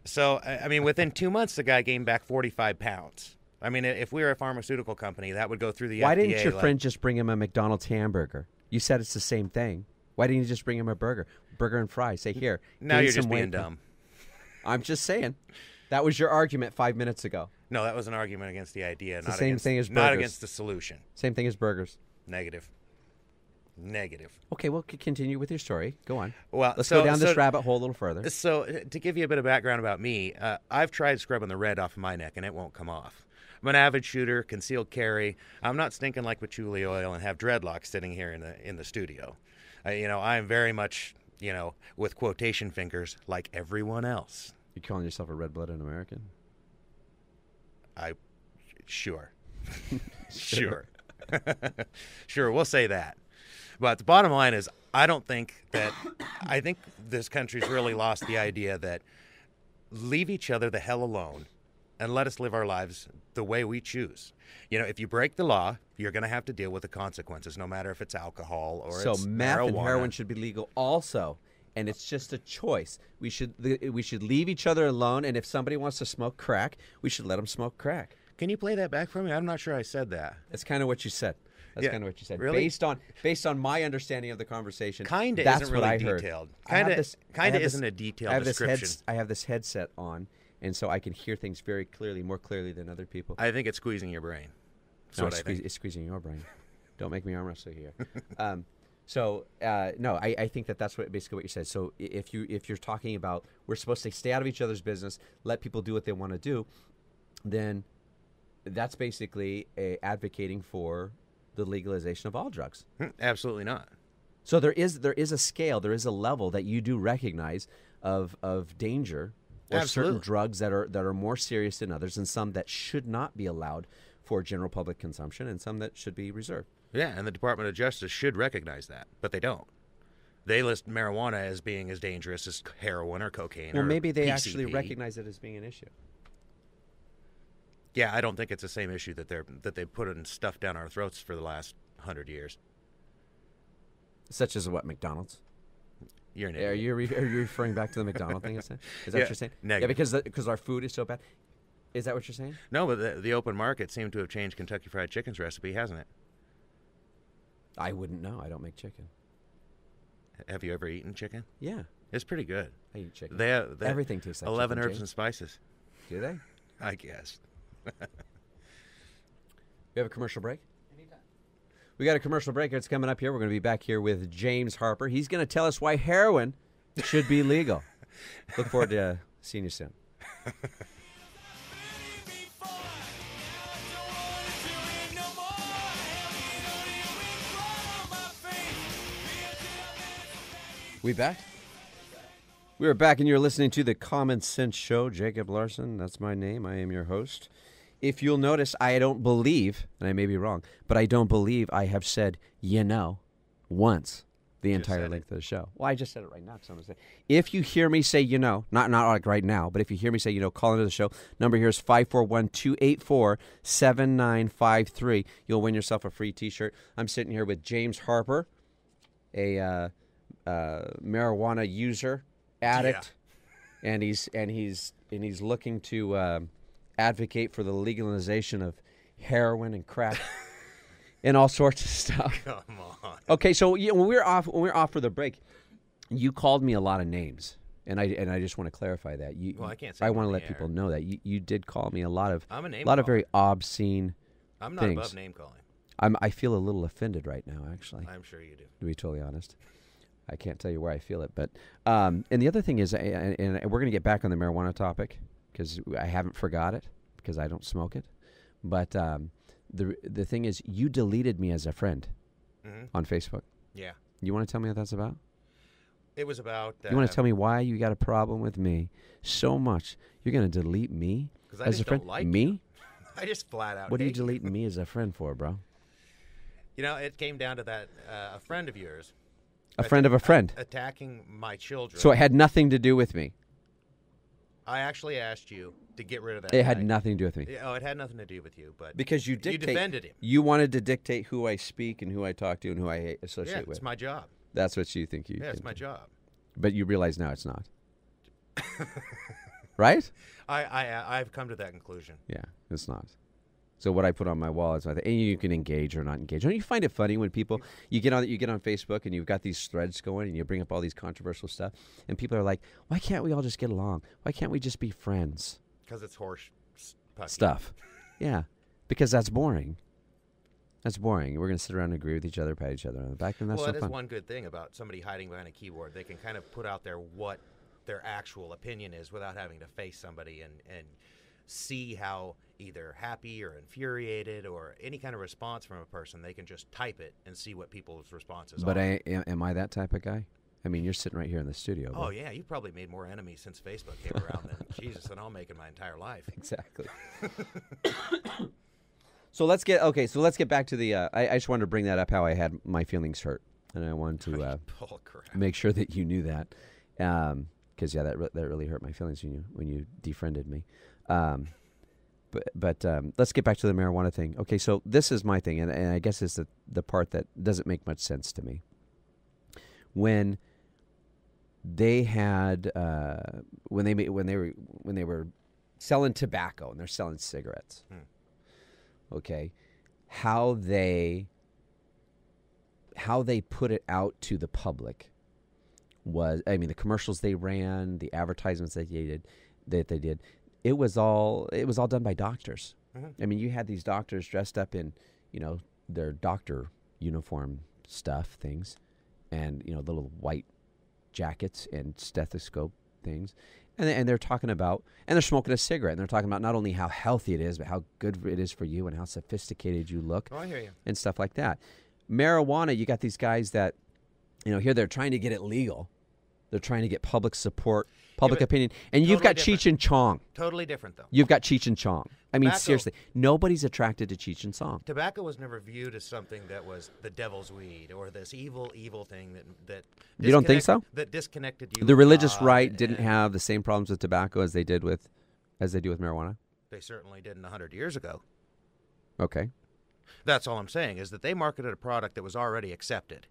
[SPEAKER 2] so, within 2 months, the guy gained back 45 pounds. If we were a pharmaceutical company, that would go through the FDA.
[SPEAKER 1] Why didn't your friend just bring him a McDonald's hamburger? You said it's the same thing. Why didn't you just bring him a burger and fries? Say, here.
[SPEAKER 2] Now you're just being dumb.
[SPEAKER 1] I'm just saying. That was your argument 5 minutes ago.
[SPEAKER 2] No, that was an argument against the idea.
[SPEAKER 1] It's the same thing as burgers.
[SPEAKER 2] Not against the solution.
[SPEAKER 1] Same thing as burgers.
[SPEAKER 2] Negative.
[SPEAKER 1] Okay, well, continue with your story. Go on.
[SPEAKER 2] Well,
[SPEAKER 1] let's go down this rabbit hole a little further.
[SPEAKER 2] So, to give you a bit of background about me, I've tried scrubbing the red off of my neck, and it won't come off. I'm an avid shooter, concealed carry. I'm not stinking like patchouli oil and have dreadlocks sitting here in the studio. I am very much, with quotation fingers, like everyone else.
[SPEAKER 1] You calling yourself a red-blooded American?
[SPEAKER 2] Sure. Sure. Sure, we'll say that. But the bottom line is, I think this country's really lost the idea that leave each other the hell alone and let us live our lives the way we choose. If you break the law, you're going to have to deal with the consequences, no matter if it's alcohol or it's marijuana.
[SPEAKER 1] So meth and heroin should be legal also, and it's just a choice. We should leave each other alone, and if somebody wants to smoke crack, we should let them smoke crack.
[SPEAKER 2] Can you play that back for me? I'm not sure I said that.
[SPEAKER 1] That's kind of what you said. That's kind of what you said.
[SPEAKER 2] Really?
[SPEAKER 1] Based on my understanding of the conversation,
[SPEAKER 2] kind of isn't really detailed. Kind of isn't a detailed description.
[SPEAKER 1] I have this headset on, and so I can hear things very clearly, more clearly than other people.
[SPEAKER 2] I think it's squeezing your brain.
[SPEAKER 1] No, it's squeezing your brain. Don't make me arm wrestle here. No, I think that's basically what you said. So if you're talking about we're supposed to stay out of each other's business, let people do what they want to do, then that's basically advocating for the legalization of all drugs.
[SPEAKER 2] Absolutely not.
[SPEAKER 1] So there is a scale, there is a level that you do recognize of danger, or certain drugs that are more serious than others, and some that should not be allowed for general public consumption, and some that should be reserved.
[SPEAKER 2] Yeah, and the Department of Justice should recognize that, but they don't. They list marijuana as being as dangerous as heroin or cocaine.
[SPEAKER 1] Well,
[SPEAKER 2] or
[SPEAKER 1] maybe they
[SPEAKER 2] PCP.
[SPEAKER 1] actually recognize it as being an issue.
[SPEAKER 2] Yeah, I don't think it's the same issue that they put in stuff down our throats for the last 100 years.
[SPEAKER 1] Such as what, McDonald's?
[SPEAKER 2] You're an
[SPEAKER 1] idiot. Are you referring back to the McDonald's thing? Is that what you're saying?
[SPEAKER 2] Negative.
[SPEAKER 1] Yeah, because our food is so bad. Is that what you're saying?
[SPEAKER 2] No, but the open market seemed to have changed Kentucky Fried Chicken's recipe, hasn't it?
[SPEAKER 1] I wouldn't know. I don't make chicken.
[SPEAKER 2] Have you ever eaten chicken?
[SPEAKER 1] Yeah.
[SPEAKER 2] It's pretty good.
[SPEAKER 1] I eat chicken.
[SPEAKER 2] Everything
[SPEAKER 1] tastes like
[SPEAKER 2] 11
[SPEAKER 1] chicken,
[SPEAKER 2] herbs and spices.
[SPEAKER 1] Do they?
[SPEAKER 2] I guess.
[SPEAKER 1] We have a commercial break? Anytime. We got a commercial break. It's coming up here. We're going to be back here with James Harper. He's going to tell us why heroin should be legal. Look forward to seeing you soon. We back? We are back, and you're listening to the Common Sense Show. Jacob Larson, that's my name. I am your host. If you'll notice, I don't believe, and I may be wrong, but I don't believe I have said, once the entire length of the show. Well, I just said it right now. Because I'm going to say, if you hear me say, not like right now, but if you hear me say, call into the show. Number here is 541-284-7953. You'll win yourself a free T-shirt. I'm sitting here with James Harper, a marijuana user, addict, and he's looking to advocate for the legalization of heroin and crack and all sorts of stuff.
[SPEAKER 2] Come on.
[SPEAKER 1] Okay, so when we were off for the break, you called me a lot of names, and I just want to clarify that.
[SPEAKER 2] I can't say.
[SPEAKER 1] I want to let people know that you did call me a lot of
[SPEAKER 2] I'm a name
[SPEAKER 1] of very obscene.
[SPEAKER 2] I'm not
[SPEAKER 1] things.
[SPEAKER 2] above name calling.
[SPEAKER 1] I feel a little offended right now, actually.
[SPEAKER 2] I'm sure you do.
[SPEAKER 1] To be totally honest. I can't tell you where I feel it, but and the other thing is, and we're going to get back on the marijuana topic because I haven't forgot it because I don't smoke it. But the thing is, you deleted me as a friend on Facebook.
[SPEAKER 2] Yeah.
[SPEAKER 1] You want to tell me what that's about?
[SPEAKER 2] It was about.
[SPEAKER 1] You want to tell me why you got a problem with me so much? You're going to delete me
[SPEAKER 2] I
[SPEAKER 1] as
[SPEAKER 2] just
[SPEAKER 1] a friend?
[SPEAKER 2] don't like
[SPEAKER 1] me?
[SPEAKER 2] you. I just flat out.
[SPEAKER 1] What are you
[SPEAKER 2] hate you.
[SPEAKER 1] deleting me as a friend for, bro?
[SPEAKER 2] You know, it came down to that a friend of yours.
[SPEAKER 1] A friend of a friend.
[SPEAKER 2] Attacking my children.
[SPEAKER 1] So it had nothing to do with me.
[SPEAKER 2] I actually asked you to get rid of that.
[SPEAKER 1] It had nothing to do with me.
[SPEAKER 2] Oh, it had nothing to do with you, but
[SPEAKER 1] Because you
[SPEAKER 2] defended him.
[SPEAKER 1] You wanted to dictate who I speak and who I talk to and who I associate
[SPEAKER 2] Yeah,
[SPEAKER 1] with.
[SPEAKER 2] it's my job.
[SPEAKER 1] That's what you think you
[SPEAKER 2] Yeah,
[SPEAKER 1] can
[SPEAKER 2] it's my
[SPEAKER 1] do.
[SPEAKER 2] job.
[SPEAKER 1] But you realize now it's not. Right?
[SPEAKER 2] I've come to that conclusion.
[SPEAKER 1] Yeah, it's not. So what I put on my wall is my thing. And you can engage or not engage. Don't you find it funny when people you get on Facebook and you've got these threads going and you bring up all these controversial stuff and people are like, why can't we all just get along? Why can't we just be friends?
[SPEAKER 2] Because it's horse
[SPEAKER 1] Stuff. Yeah, because that's boring. That's boring. We're going to sit around and agree with each other, pat each other on the back, and that's
[SPEAKER 2] well,
[SPEAKER 1] no
[SPEAKER 2] that
[SPEAKER 1] fun.
[SPEAKER 2] is one good thing about somebody hiding behind a keyboard. They can kind of put out there what their actual opinion is without having to face somebody and see how either happy or infuriated or any kind of response from a person. They can just type it and see what people's responses
[SPEAKER 1] But
[SPEAKER 2] are.
[SPEAKER 1] am I that type of guy? I mean, you're sitting right here in the studio.
[SPEAKER 2] Oh, yeah. You probably made more enemies since Facebook came around than Jesus than I'll make in my entire life.
[SPEAKER 1] Exactly. So let's get back to the. I just wanted to bring that up. How I had my feelings hurt, and I wanted to
[SPEAKER 2] Oh, crap.
[SPEAKER 1] make sure that you knew that, because that really hurt my feelings when you defriended me. But let's get back to the marijuana thing. Okay, so this is my thing, and I guess it's the part that doesn't make much sense to me. When they had when they were selling tobacco and they're selling cigarettes. Okay, how they put it out to the public was, I mean, the commercials they ran, the advertisements that they did, it was all done by doctors.
[SPEAKER 2] Mm-hmm.
[SPEAKER 1] I mean, you had these doctors dressed up in, their doctor uniform things, and little white jackets and stethoscope things. And they're talking about, and they're smoking a cigarette, and they're talking about not only how healthy it is, but how good it is for you and how sophisticated you look.
[SPEAKER 2] Oh, I hear you.
[SPEAKER 1] And stuff like that. Marijuana, you got these guys that, here they're trying to get it legal. They're trying to get public support, public opinion. And you've got Cheech and Chong.
[SPEAKER 2] Totally different, though.
[SPEAKER 1] You've got Cheech and Chong. I mean,
[SPEAKER 2] Tobacco.
[SPEAKER 1] seriously, nobody's attracted to Cheech and Chong.
[SPEAKER 2] Tobacco was never viewed as something that was the devil's weed or this evil thing that
[SPEAKER 1] You don't think so?
[SPEAKER 2] That disconnected you.
[SPEAKER 1] The
[SPEAKER 2] with
[SPEAKER 1] religious
[SPEAKER 2] God
[SPEAKER 1] right didn't
[SPEAKER 2] and
[SPEAKER 1] have the same problems with tobacco as they do with marijuana.
[SPEAKER 2] They certainly didn't 100 years ago.
[SPEAKER 1] Okay.
[SPEAKER 2] That's all I'm saying is that they marketed a product that was already accepted.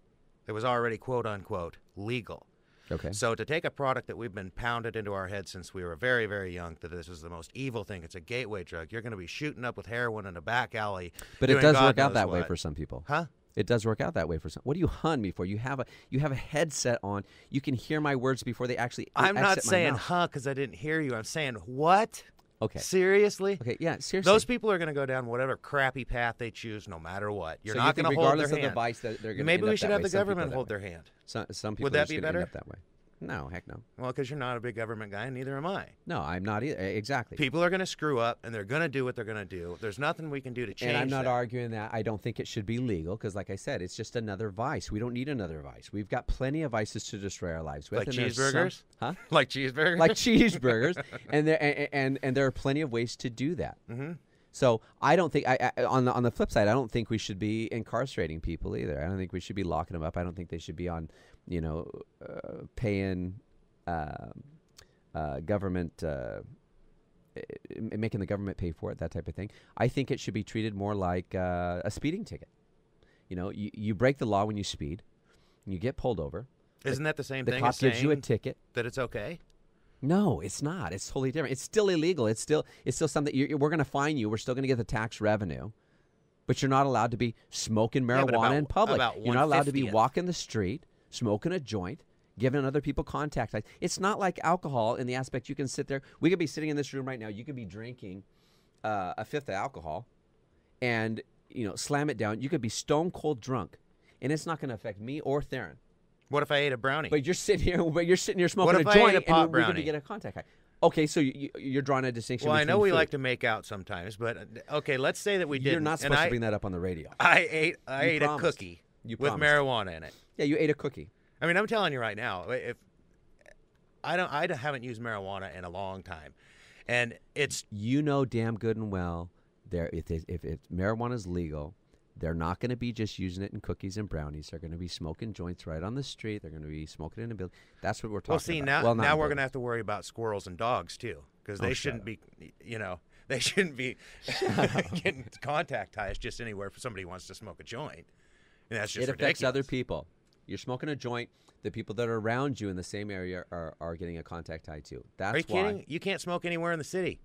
[SPEAKER 2] That was already quote unquote legal.
[SPEAKER 1] Okay.
[SPEAKER 2] So to take a product that we've been pounded into our head since we were very, very young, that this is the most evil thing, it's a gateway drug. You're going to be shooting up with heroin in a back alley.
[SPEAKER 1] But it
[SPEAKER 2] doing
[SPEAKER 1] does
[SPEAKER 2] God
[SPEAKER 1] work out
[SPEAKER 2] knows
[SPEAKER 1] that way
[SPEAKER 2] what.
[SPEAKER 1] for some people.
[SPEAKER 2] Huh?
[SPEAKER 1] It does work out that way for some. What are you hunting me for? You have a headset on. You can hear my words before they actually
[SPEAKER 2] I'm not
[SPEAKER 1] exit my
[SPEAKER 2] saying
[SPEAKER 1] mouth.
[SPEAKER 2] huh because I didn't hear you. I'm saying what?
[SPEAKER 1] Okay.
[SPEAKER 2] Seriously?
[SPEAKER 1] Okay, yeah, seriously.
[SPEAKER 2] Those people are going to go down whatever crappy path they choose, no matter what. You're
[SPEAKER 1] So
[SPEAKER 2] not
[SPEAKER 1] you
[SPEAKER 2] going
[SPEAKER 1] think
[SPEAKER 2] to hold
[SPEAKER 1] regardless
[SPEAKER 2] their
[SPEAKER 1] of
[SPEAKER 2] hand.
[SPEAKER 1] the vice that they're going to
[SPEAKER 2] Maybe we should have the government hold their hand.
[SPEAKER 1] Some people
[SPEAKER 2] Would that
[SPEAKER 1] are just
[SPEAKER 2] be
[SPEAKER 1] gonna end
[SPEAKER 2] better?
[SPEAKER 1] up that way. No, heck no.
[SPEAKER 2] Well, because you're not a big government guy, and neither am I.
[SPEAKER 1] No, I'm not either. Exactly.
[SPEAKER 2] People are going to screw up, and they're going to do what they're going to do. There's nothing we can do to change
[SPEAKER 1] And I'm not
[SPEAKER 2] that.
[SPEAKER 1] arguing that. I don't think it should be legal because, like I said, it's just another vice. We don't need another vice. We've got plenty of vices to destroy our lives with.
[SPEAKER 2] Like
[SPEAKER 1] and there's
[SPEAKER 2] cheeseburgers?
[SPEAKER 1] Huh?
[SPEAKER 2] Like cheeseburgers?
[SPEAKER 1] Like cheeseburgers, and there are plenty of ways to do that.
[SPEAKER 2] Mm-hmm.
[SPEAKER 1] So I don't think on the flip side, I don't think we should be incarcerating people either. I don't think we should be locking them up. I don't think they should be on, paying government, making the government pay for it, that type of thing. I think it should be treated more like a speeding ticket. You break the law when you speed, and you get pulled over.
[SPEAKER 2] Isn't that the same
[SPEAKER 1] The
[SPEAKER 2] thing
[SPEAKER 1] cop
[SPEAKER 2] as
[SPEAKER 1] gives you a
[SPEAKER 2] saying
[SPEAKER 1] ticket.
[SPEAKER 2] that it's okay?
[SPEAKER 1] No, it's not. It's totally different. It's still illegal. It's still something we're going to fine you. We're still going to get the tax revenue, but you're not allowed to be smoking
[SPEAKER 2] Yeah, but
[SPEAKER 1] marijuana in public.
[SPEAKER 2] about
[SPEAKER 1] You're not allowed to be
[SPEAKER 2] 1/50th.
[SPEAKER 1] walking the street, smoking a joint, giving other people contact. It's not like alcohol in the aspect you can sit there. We could be sitting in this room right now. You could be drinking a fifth of alcohol, and slam it down. You could be stone cold drunk, and it's not going to affect me or Theron.
[SPEAKER 2] What if I ate a brownie?
[SPEAKER 1] But you're sitting here smoking
[SPEAKER 2] What
[SPEAKER 1] a
[SPEAKER 2] if I ate
[SPEAKER 1] joint,
[SPEAKER 2] a pot
[SPEAKER 1] and we're going to
[SPEAKER 2] brownie?
[SPEAKER 1] get a contact high. Okay, so you're drawing a distinction.
[SPEAKER 2] Well, I
[SPEAKER 1] between
[SPEAKER 2] know we
[SPEAKER 1] food.
[SPEAKER 2] like to make out sometimes, but okay, let's say that we didn't.
[SPEAKER 1] You're not
[SPEAKER 2] and
[SPEAKER 1] supposed to
[SPEAKER 2] I-
[SPEAKER 1] bring that up on the radio.
[SPEAKER 2] I ate a
[SPEAKER 1] promised.
[SPEAKER 2] cookie
[SPEAKER 1] You
[SPEAKER 2] with
[SPEAKER 1] promised.
[SPEAKER 2] marijuana in it.
[SPEAKER 1] Yeah, you ate a cookie.
[SPEAKER 2] I mean, I'm telling you right now, if I haven't used marijuana in a long time, and it's
[SPEAKER 1] You know damn good and well, if marijuana is legal, they're not going to be just using it in cookies and brownies. They're going to be smoking joints right on the street. They're going to be smoking in a building. That's what we're talking
[SPEAKER 2] well. See
[SPEAKER 1] about.
[SPEAKER 2] now,
[SPEAKER 1] Not
[SPEAKER 2] now
[SPEAKER 1] in
[SPEAKER 2] we're going
[SPEAKER 1] buildings.
[SPEAKER 2] to have to worry about squirrels and dogs too, because they shouldn't be, they shouldn't be getting contact ties just anywhere if somebody wants to smoke a joint. And that's just
[SPEAKER 1] It affects
[SPEAKER 2] ridiculous.
[SPEAKER 1] other people. You're smoking a joint. The people that are around you in the same area are getting a contact tie too. That's
[SPEAKER 2] Are you
[SPEAKER 1] why.
[SPEAKER 2] kidding? You can't smoke anywhere in the city.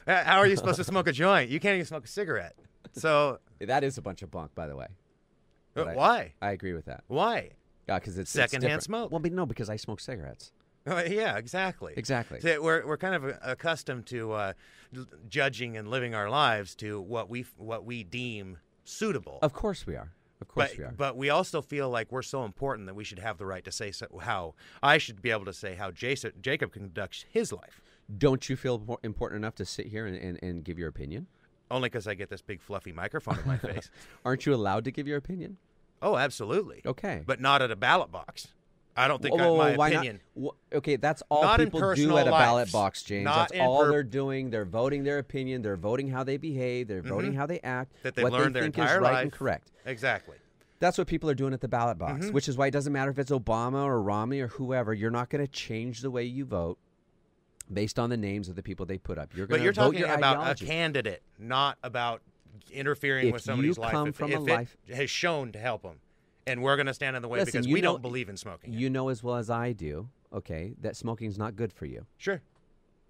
[SPEAKER 2] How are you supposed to smoke a joint? You can't even smoke a cigarette. So
[SPEAKER 1] That is a bunch of bunk, by the way. But
[SPEAKER 2] why?
[SPEAKER 1] I agree with that.
[SPEAKER 2] Why?
[SPEAKER 1] Because it's
[SPEAKER 2] Secondhand
[SPEAKER 1] different.
[SPEAKER 2] smoke.
[SPEAKER 1] Well, but no, because I smoke cigarettes.
[SPEAKER 2] Yeah, exactly.
[SPEAKER 1] Exactly.
[SPEAKER 2] See, we're kind of accustomed to judging and living our lives to what we deem suitable.
[SPEAKER 1] Of course we are. Of course
[SPEAKER 2] But
[SPEAKER 1] we are.
[SPEAKER 2] but we also feel like we're so important that we should have the right to say how I should be able to say how Jacob conducts his life.
[SPEAKER 1] Don't you feel important enough to sit here and give your opinion?
[SPEAKER 2] Only because I get this big fluffy microphone in my face.
[SPEAKER 1] Aren't you allowed to give your opinion?
[SPEAKER 2] Oh, absolutely.
[SPEAKER 1] Okay.
[SPEAKER 2] But not at a ballot box. I don't think
[SPEAKER 1] Whoa,
[SPEAKER 2] my
[SPEAKER 1] why
[SPEAKER 2] opinion.
[SPEAKER 1] not? Okay, that's all
[SPEAKER 2] Not in
[SPEAKER 1] people do
[SPEAKER 2] personal
[SPEAKER 1] at a ballot
[SPEAKER 2] lives.
[SPEAKER 1] box, James.
[SPEAKER 2] Not
[SPEAKER 1] That's
[SPEAKER 2] in
[SPEAKER 1] all they're doing. They're voting their opinion. They're voting how they behave. They're voting how they act.
[SPEAKER 2] That they've
[SPEAKER 1] what
[SPEAKER 2] learned
[SPEAKER 1] they
[SPEAKER 2] their
[SPEAKER 1] think
[SPEAKER 2] entire
[SPEAKER 1] is right
[SPEAKER 2] life.
[SPEAKER 1] and correct.
[SPEAKER 2] Exactly.
[SPEAKER 1] That's what people are doing at the ballot box, which is why it doesn't matter if it's Obama or Romney or whoever. You're not going to change the way you vote based on the names of the people they put up. You're going
[SPEAKER 2] But
[SPEAKER 1] to
[SPEAKER 2] you're
[SPEAKER 1] vote
[SPEAKER 2] talking
[SPEAKER 1] your
[SPEAKER 2] about
[SPEAKER 1] ideology.
[SPEAKER 2] a candidate, not about interfering
[SPEAKER 1] If
[SPEAKER 2] with somebody's
[SPEAKER 1] you
[SPEAKER 2] life.
[SPEAKER 1] come
[SPEAKER 2] if
[SPEAKER 1] from
[SPEAKER 2] if
[SPEAKER 1] a
[SPEAKER 2] it
[SPEAKER 1] life-
[SPEAKER 2] has shown to help them, and we're going to stand in the way
[SPEAKER 1] Listen,
[SPEAKER 2] because
[SPEAKER 1] you
[SPEAKER 2] we
[SPEAKER 1] know-
[SPEAKER 2] don't believe in smoking.
[SPEAKER 1] You know as well as I do, okay, that smoking's not good for you.
[SPEAKER 2] Sure.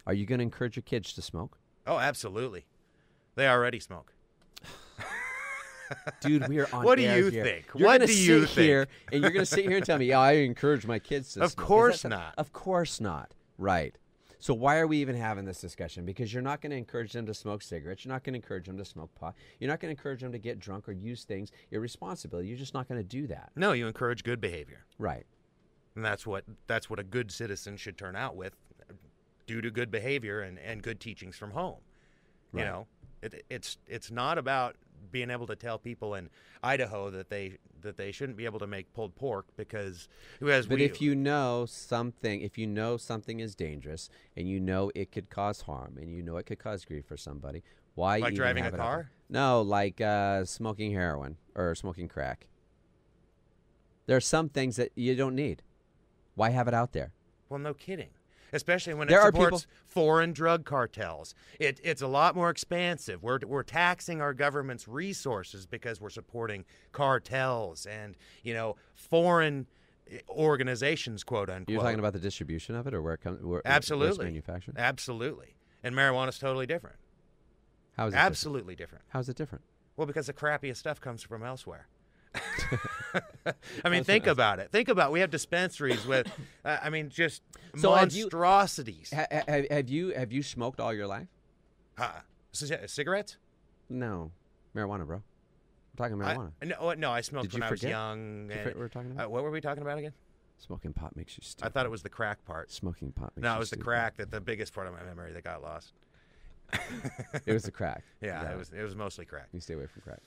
[SPEAKER 1] Are you going to encourage your kids to smoke?
[SPEAKER 2] Oh, absolutely. They already smoke.
[SPEAKER 1] Dude, we are on
[SPEAKER 2] What do
[SPEAKER 1] air
[SPEAKER 2] you
[SPEAKER 1] here.
[SPEAKER 2] think?
[SPEAKER 1] You're
[SPEAKER 2] What
[SPEAKER 1] gonna
[SPEAKER 2] do you
[SPEAKER 1] sit here
[SPEAKER 2] think?
[SPEAKER 1] and you're going to sit here and tell me, yeah, I encourage my kids to
[SPEAKER 2] Of
[SPEAKER 1] smoke. Is
[SPEAKER 2] course
[SPEAKER 1] that so-
[SPEAKER 2] not.
[SPEAKER 1] Of course not. Right. So why are we even having this discussion? Because you're not going to encourage them to smoke cigarettes. You're not going to encourage them to smoke pot. You're not going to encourage them to get drunk or use things irresponsibly. You're just not going to do that.
[SPEAKER 2] No, you encourage good behavior,
[SPEAKER 1] Right.
[SPEAKER 2] and that's what a good citizen should turn out with, due to good behavior and good teachings from home.
[SPEAKER 1] Right.
[SPEAKER 2] You know, it's not about being able to tell people in Idaho that they shouldn't be able to make pulled pork because
[SPEAKER 1] But if you know something is dangerous and you know it could cause harm and you know it could cause grief for somebody, why
[SPEAKER 2] Like
[SPEAKER 1] even
[SPEAKER 2] driving
[SPEAKER 1] have
[SPEAKER 2] a
[SPEAKER 1] it out
[SPEAKER 2] car?
[SPEAKER 1] there? No, like smoking heroin or smoking crack. There are some things that you don't need. Why have it out there?
[SPEAKER 2] Well, no kidding. Especially when
[SPEAKER 1] There
[SPEAKER 2] it
[SPEAKER 1] are
[SPEAKER 2] supports
[SPEAKER 1] people-
[SPEAKER 2] foreign drug cartels. It's a lot more expansive. We're taxing our government's resources because we're supporting cartels and, foreign organizations, quote unquote.
[SPEAKER 1] You're talking about the distribution of it or where it comes, where it's
[SPEAKER 2] Absolutely.
[SPEAKER 1] manufactured?
[SPEAKER 2] Absolutely. And marijuana's totally different.
[SPEAKER 1] How is it
[SPEAKER 2] Absolutely different.
[SPEAKER 1] How is it different?
[SPEAKER 2] Well, because the crappiest stuff comes from elsewhere. I mean, think about it. We have dispensaries with, just
[SPEAKER 1] So have you-
[SPEAKER 2] monstrosities.
[SPEAKER 1] Have you smoked all your life?
[SPEAKER 2] Cigarettes?
[SPEAKER 1] No, marijuana, bro. I'm talking marijuana.
[SPEAKER 2] No, I smoked
[SPEAKER 1] Did you
[SPEAKER 2] when I was
[SPEAKER 1] forget?
[SPEAKER 2] young.
[SPEAKER 1] Did you
[SPEAKER 2] and-
[SPEAKER 1] forget what we're talking about?
[SPEAKER 2] what were we talking about again?
[SPEAKER 1] Smoking pot makes you stupid.
[SPEAKER 2] I thought it was the crack part.
[SPEAKER 1] Smoking pot makes
[SPEAKER 2] No,
[SPEAKER 1] you
[SPEAKER 2] it was the
[SPEAKER 1] stupid.
[SPEAKER 2] crack that the biggest part of my memory that got lost.
[SPEAKER 1] It was the crack.
[SPEAKER 2] Yeah,
[SPEAKER 1] Yeah.
[SPEAKER 2] it was mostly crack.
[SPEAKER 1] You stay away from crack.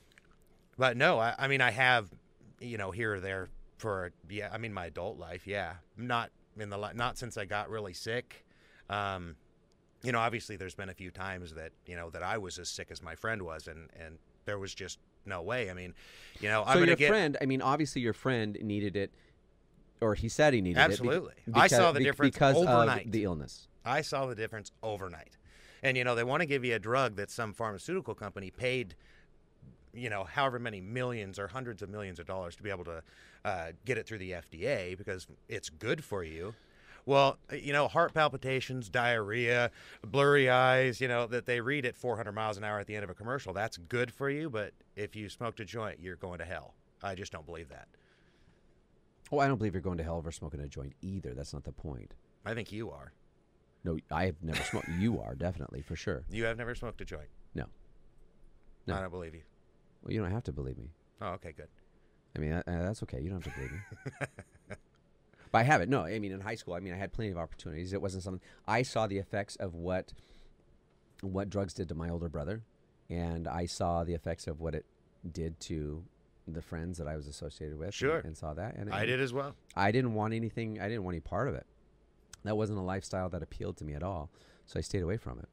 [SPEAKER 2] But no, I have, here or there for my adult life, yeah. Not since I got really sick. Obviously there's been a few times that, that I was as sick as my friend was and there was just no way. I'm
[SPEAKER 1] So
[SPEAKER 2] going
[SPEAKER 1] your
[SPEAKER 2] to get
[SPEAKER 1] friend, obviously your friend needed it, or he said he needed
[SPEAKER 2] Absolutely.
[SPEAKER 1] it.
[SPEAKER 2] I saw the difference
[SPEAKER 1] because
[SPEAKER 2] overnight.
[SPEAKER 1] of the illness.
[SPEAKER 2] I saw the difference overnight. And, they want to give you a drug that some pharmaceutical company paid, however many millions or hundreds of millions of dollars to be able to get it through the FDA because it's good for you. Well, heart palpitations, diarrhea, blurry eyes, that they read at 400 miles an hour at the end of a commercial, that's good for you. But if you smoked a joint, you're going to hell. I just don't believe that.
[SPEAKER 1] Oh, I don't believe you're going to hell for smoking a joint either. That's not the point.
[SPEAKER 2] I think you are.
[SPEAKER 1] No, I have never smoked. You are, definitely, for sure.
[SPEAKER 2] You have never smoked a joint.
[SPEAKER 1] No. No.
[SPEAKER 2] I don't believe you.
[SPEAKER 1] Well, you don't have to believe me.
[SPEAKER 2] Oh, okay, good.
[SPEAKER 1] That's okay. You don't have to believe me. But I haven't. No, in high school, I had plenty of opportunities. It wasn't something. I saw the effects of what drugs did to my older brother, and I saw the effects of what it did to the friends that I was associated with
[SPEAKER 2] Sure.
[SPEAKER 1] and saw that. And
[SPEAKER 2] I did as well.
[SPEAKER 1] I didn't want anything. I didn't want any part of it. That wasn't a lifestyle that appealed to me at all. So I stayed away from it.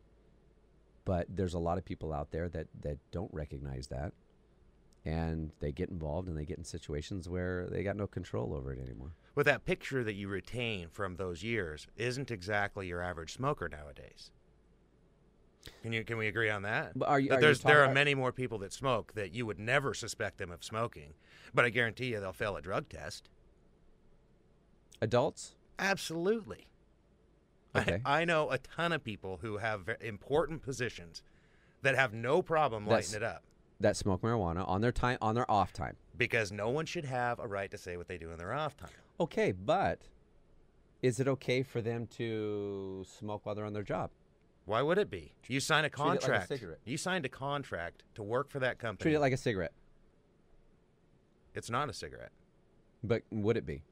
[SPEAKER 1] But there's a lot of people out there that don't recognize that. And they get involved and they get in situations where they got no control over it anymore.
[SPEAKER 2] But that picture that you retain from those years isn't exactly your average smoker nowadays. Can we agree on that?
[SPEAKER 1] But
[SPEAKER 2] there are many more people that smoke that you would never suspect them of smoking, but I guarantee you they'll fail a drug test.
[SPEAKER 1] Adults?
[SPEAKER 2] Absolutely.
[SPEAKER 1] Okay.
[SPEAKER 2] I know a ton of people who have important positions that have no problem lighting it up.
[SPEAKER 1] That smoke marijuana on their off time.
[SPEAKER 2] Because no one should have a right to say what they do in their off time.
[SPEAKER 1] Okay, but is it okay for them to smoke while they're on their job?
[SPEAKER 2] Why would it be? You sign a contract.
[SPEAKER 1] Treat it like a cigarette.
[SPEAKER 2] You signed a contract to work for that company.
[SPEAKER 1] Treat it like a cigarette.
[SPEAKER 2] It's not a cigarette.
[SPEAKER 1] But would it be?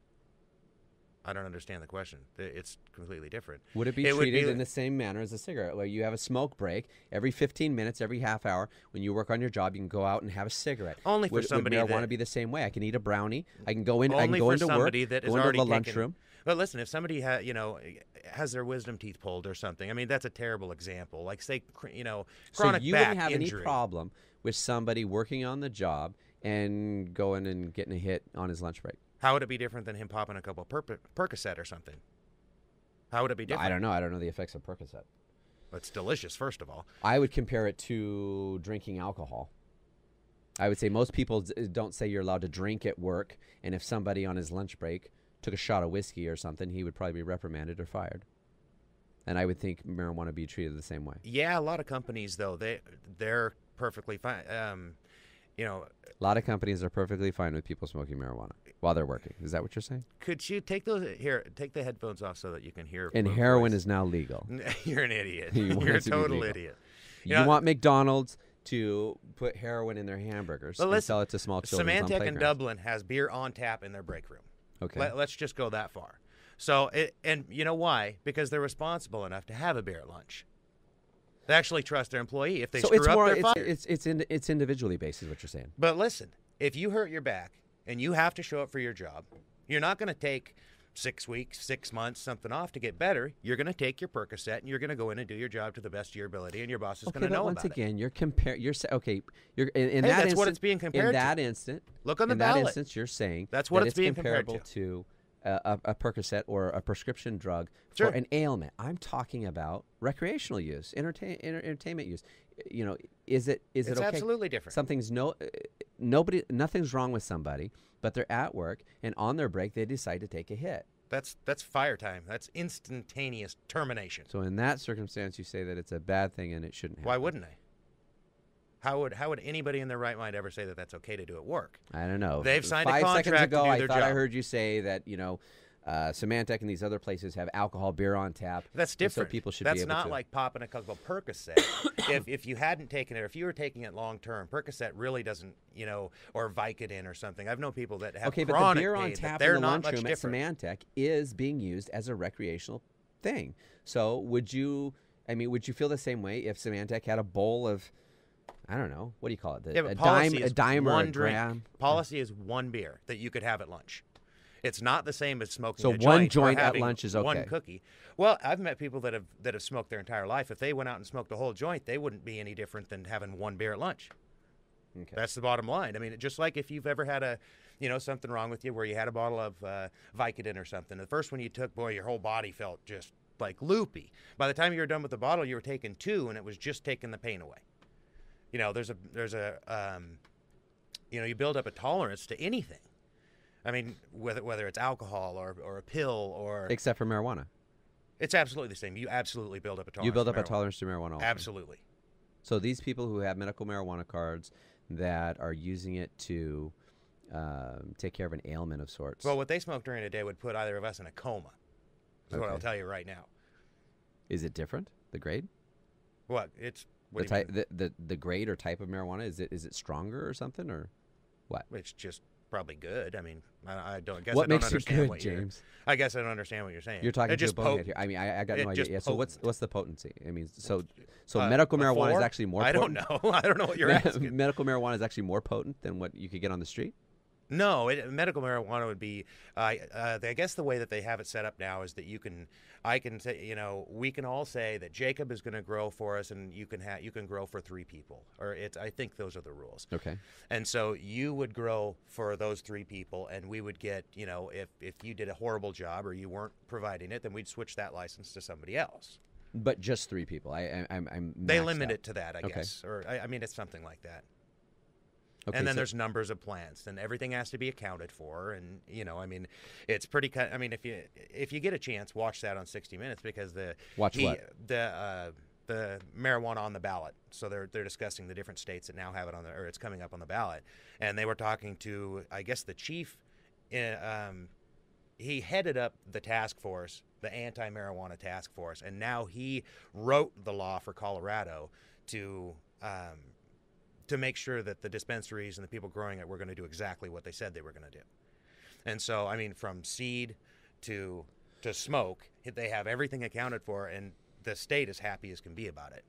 [SPEAKER 2] I don't understand the question. It's completely different.
[SPEAKER 1] Would it be treated in the same manner as a cigarette, where you have a smoke break every 15 minutes, every half hour? When you work on your job, you can go out and have a cigarette.
[SPEAKER 2] Only for somebody
[SPEAKER 1] would marijuana
[SPEAKER 2] that
[SPEAKER 1] be the same way? I can eat a brownie. I can go in. I can
[SPEAKER 2] only
[SPEAKER 1] go
[SPEAKER 2] for
[SPEAKER 1] into
[SPEAKER 2] somebody
[SPEAKER 1] work.
[SPEAKER 2] that is
[SPEAKER 1] go into
[SPEAKER 2] already
[SPEAKER 1] the
[SPEAKER 2] taken,
[SPEAKER 1] lunchroom.
[SPEAKER 2] But listen, if somebody has their wisdom teeth pulled or something, I mean that's a terrible example. Like say chronic
[SPEAKER 1] so you
[SPEAKER 2] back
[SPEAKER 1] wouldn't have
[SPEAKER 2] injury.
[SPEAKER 1] any problem with somebody working on the job and going and getting a hit on his lunch break.
[SPEAKER 2] How would it be different than him popping a couple of Percocet or something? How would it be different?
[SPEAKER 1] I don't know. I don't know the effects of Percocet.
[SPEAKER 2] It's delicious, first of all.
[SPEAKER 1] I would compare it to drinking alcohol. I would say most people don't say you're allowed to drink at work, and if somebody on his lunch break took a shot of whiskey or something, he would probably be reprimanded or fired. And I would think marijuana would be treated the same way.
[SPEAKER 2] Yeah, a lot of companies, though, they're perfectly fine.
[SPEAKER 1] A lot of companies are perfectly fine with people smoking marijuana while they're working. Is that what you're saying?
[SPEAKER 2] Could you take the headphones off so that you can hear?
[SPEAKER 1] And heroin is now legal.
[SPEAKER 2] You're an idiot.
[SPEAKER 1] You're
[SPEAKER 2] a total idiot.
[SPEAKER 1] You want McDonald's to put heroin in their hamburgers and sell it to small children.
[SPEAKER 2] Symantec in Dublin has beer on tap in their break room.
[SPEAKER 1] Okay.
[SPEAKER 2] Let's just go that far. So, and you know why? Because they're responsible enough to have a beer at lunch. They actually trust their employee. If they screw up, they're fired.
[SPEAKER 1] It's individually based, is what you're saying.
[SPEAKER 2] But listen, if you hurt your back and you have to show up for your job, you're not going to take 6 weeks, 6 months, something off to get better. You're going to take your Percocet and you're going to go in and do your job to the best of your ability, and your boss is going to know about it.
[SPEAKER 1] Once again, you're comparing. You're okay. You're in
[SPEAKER 2] that's
[SPEAKER 1] that instant,
[SPEAKER 2] what it's being compared to.
[SPEAKER 1] In that instant,
[SPEAKER 2] look on the
[SPEAKER 1] in
[SPEAKER 2] ballot.
[SPEAKER 1] that instance, you're saying
[SPEAKER 2] that's what
[SPEAKER 1] that
[SPEAKER 2] it's being
[SPEAKER 1] comparable
[SPEAKER 2] compared
[SPEAKER 1] to a Percocet or a prescription drug
[SPEAKER 2] Sure.
[SPEAKER 1] for an ailment. I'm talking about recreational use, entertainment use. Is it
[SPEAKER 2] It's
[SPEAKER 1] okay?
[SPEAKER 2] absolutely different.
[SPEAKER 1] Nothing's wrong with somebody, but they're at work and on their break they decide to take a hit.
[SPEAKER 2] That's fire time. That's instantaneous termination.
[SPEAKER 1] So in that circumstance, you say that it's a bad thing and it shouldn't happen.
[SPEAKER 2] Why wouldn't I? How would anybody in their right mind ever say that that's okay to do at work?
[SPEAKER 1] I don't know.
[SPEAKER 2] They've signed a
[SPEAKER 1] 5
[SPEAKER 2] contract
[SPEAKER 1] seconds ago,
[SPEAKER 2] to do
[SPEAKER 1] I
[SPEAKER 2] their
[SPEAKER 1] thought I
[SPEAKER 2] job.
[SPEAKER 1] heard you say that Symantec and these other places have alcohol, beer on tap.
[SPEAKER 2] That's
[SPEAKER 1] and
[SPEAKER 2] different.
[SPEAKER 1] So people should
[SPEAKER 2] That's
[SPEAKER 1] be able
[SPEAKER 2] not
[SPEAKER 1] to.
[SPEAKER 2] like popping a couple of Percocet. if you hadn't taken it, or if you were taking it long term, Percocet really doesn't, or Vicodin or something. I've known people that have
[SPEAKER 1] Okay, but
[SPEAKER 2] chronic
[SPEAKER 1] the beer on
[SPEAKER 2] pain,
[SPEAKER 1] tap
[SPEAKER 2] they're
[SPEAKER 1] in the
[SPEAKER 2] not much
[SPEAKER 1] lunchroom at
[SPEAKER 2] different.
[SPEAKER 1] Symantec is being used as a recreational thing. So would you feel the same way if Symantec had a bowl of, I don't know, what do you call it?
[SPEAKER 2] Yeah, but
[SPEAKER 1] a
[SPEAKER 2] policy is
[SPEAKER 1] dime or
[SPEAKER 2] one
[SPEAKER 1] a
[SPEAKER 2] drink.
[SPEAKER 1] gram?
[SPEAKER 2] Policy is one beer that you could have at lunch. It's not the same as smoking
[SPEAKER 1] So
[SPEAKER 2] a
[SPEAKER 1] one
[SPEAKER 2] joint or
[SPEAKER 1] joint at
[SPEAKER 2] having
[SPEAKER 1] lunch is
[SPEAKER 2] one
[SPEAKER 1] okay.
[SPEAKER 2] cookie. Well, I've met people that have smoked their entire life. If they went out and smoked a whole joint, they wouldn't be any different than having one beer at lunch.
[SPEAKER 1] Okay.
[SPEAKER 2] That's the bottom line. I mean, just like if you've ever had something wrong with you where you had a bottle of Vicodin or something. The first one you took, boy, your whole body felt just like loopy. By the time you were done with the bottle, you were taking 2, and it was just taking the pain away. You build up a tolerance to anything. I mean, whether it's alcohol or a pill or
[SPEAKER 1] Except for marijuana.
[SPEAKER 2] it's absolutely the same. You absolutely build up a tolerance.
[SPEAKER 1] You build
[SPEAKER 2] to
[SPEAKER 1] up a
[SPEAKER 2] marijuana.
[SPEAKER 1] tolerance to marijuana also.
[SPEAKER 2] Absolutely.
[SPEAKER 1] So these people who have medical marijuana cards that are using it to take care of an ailment of sorts.
[SPEAKER 2] Well, what they smoke during the day would put either of us in a coma. That's what
[SPEAKER 1] Okay.
[SPEAKER 2] I'll tell you right now.
[SPEAKER 1] Is it different? The grade?
[SPEAKER 2] What? It's what
[SPEAKER 1] The
[SPEAKER 2] do you
[SPEAKER 1] type, the grade or type of marijuana, is it stronger or something, or what?
[SPEAKER 2] mean? It's just probably good. I mean, I don't guess
[SPEAKER 1] What
[SPEAKER 2] I don't
[SPEAKER 1] makes it
[SPEAKER 2] understand
[SPEAKER 1] good,
[SPEAKER 2] what you're.
[SPEAKER 1] James?
[SPEAKER 2] I guess I don't understand what you're saying.
[SPEAKER 1] You're talking
[SPEAKER 2] It
[SPEAKER 1] to a
[SPEAKER 2] just
[SPEAKER 1] bonehead here. I mean, I got
[SPEAKER 2] it
[SPEAKER 1] no idea.
[SPEAKER 2] just
[SPEAKER 1] Yeah, so
[SPEAKER 2] potent.
[SPEAKER 1] what's the potency? I mean, so medical
[SPEAKER 2] a
[SPEAKER 1] marijuana is
[SPEAKER 2] 4?
[SPEAKER 1] actually more
[SPEAKER 2] I don't
[SPEAKER 1] potent?
[SPEAKER 2] know. I don't know what you're asking.
[SPEAKER 1] Medical marijuana is actually more potent than what you could get on the street?
[SPEAKER 2] No, medical marijuana would be. I guess the way that they have it set up now is that I can say, we can all say that Jacob is going to grow for us, and you can grow for 3 people, or I think those are the rules.
[SPEAKER 1] Okay.
[SPEAKER 2] And so you would grow for those 3 people, and we would get, if you did a horrible job or you weren't providing it, then we'd switch that license to somebody else.
[SPEAKER 1] But just 3 people. I'm
[SPEAKER 2] They
[SPEAKER 1] maxed
[SPEAKER 2] limit
[SPEAKER 1] out.
[SPEAKER 2] it to that, I guess, or I mean, it's something like that.
[SPEAKER 1] Okay,
[SPEAKER 2] And then
[SPEAKER 1] so-
[SPEAKER 2] there's numbers of plants, and everything has to be accounted for. And I mean, it's pretty. I mean, if you get a chance, watch that on 60 Minutes, because the marijuana on the ballot. So they're discussing the different states that now have it or it's coming up on the ballot. And they were talking to, I guess, the chief. He headed up the task force, the anti-marijuana task force, and now he wrote the law for Colorado to make sure that the dispensaries and the people growing it were going to do exactly what they said they were going to do. And so, I mean, from seed to smoke, they have everything accounted for, and the state is happy as can be about it.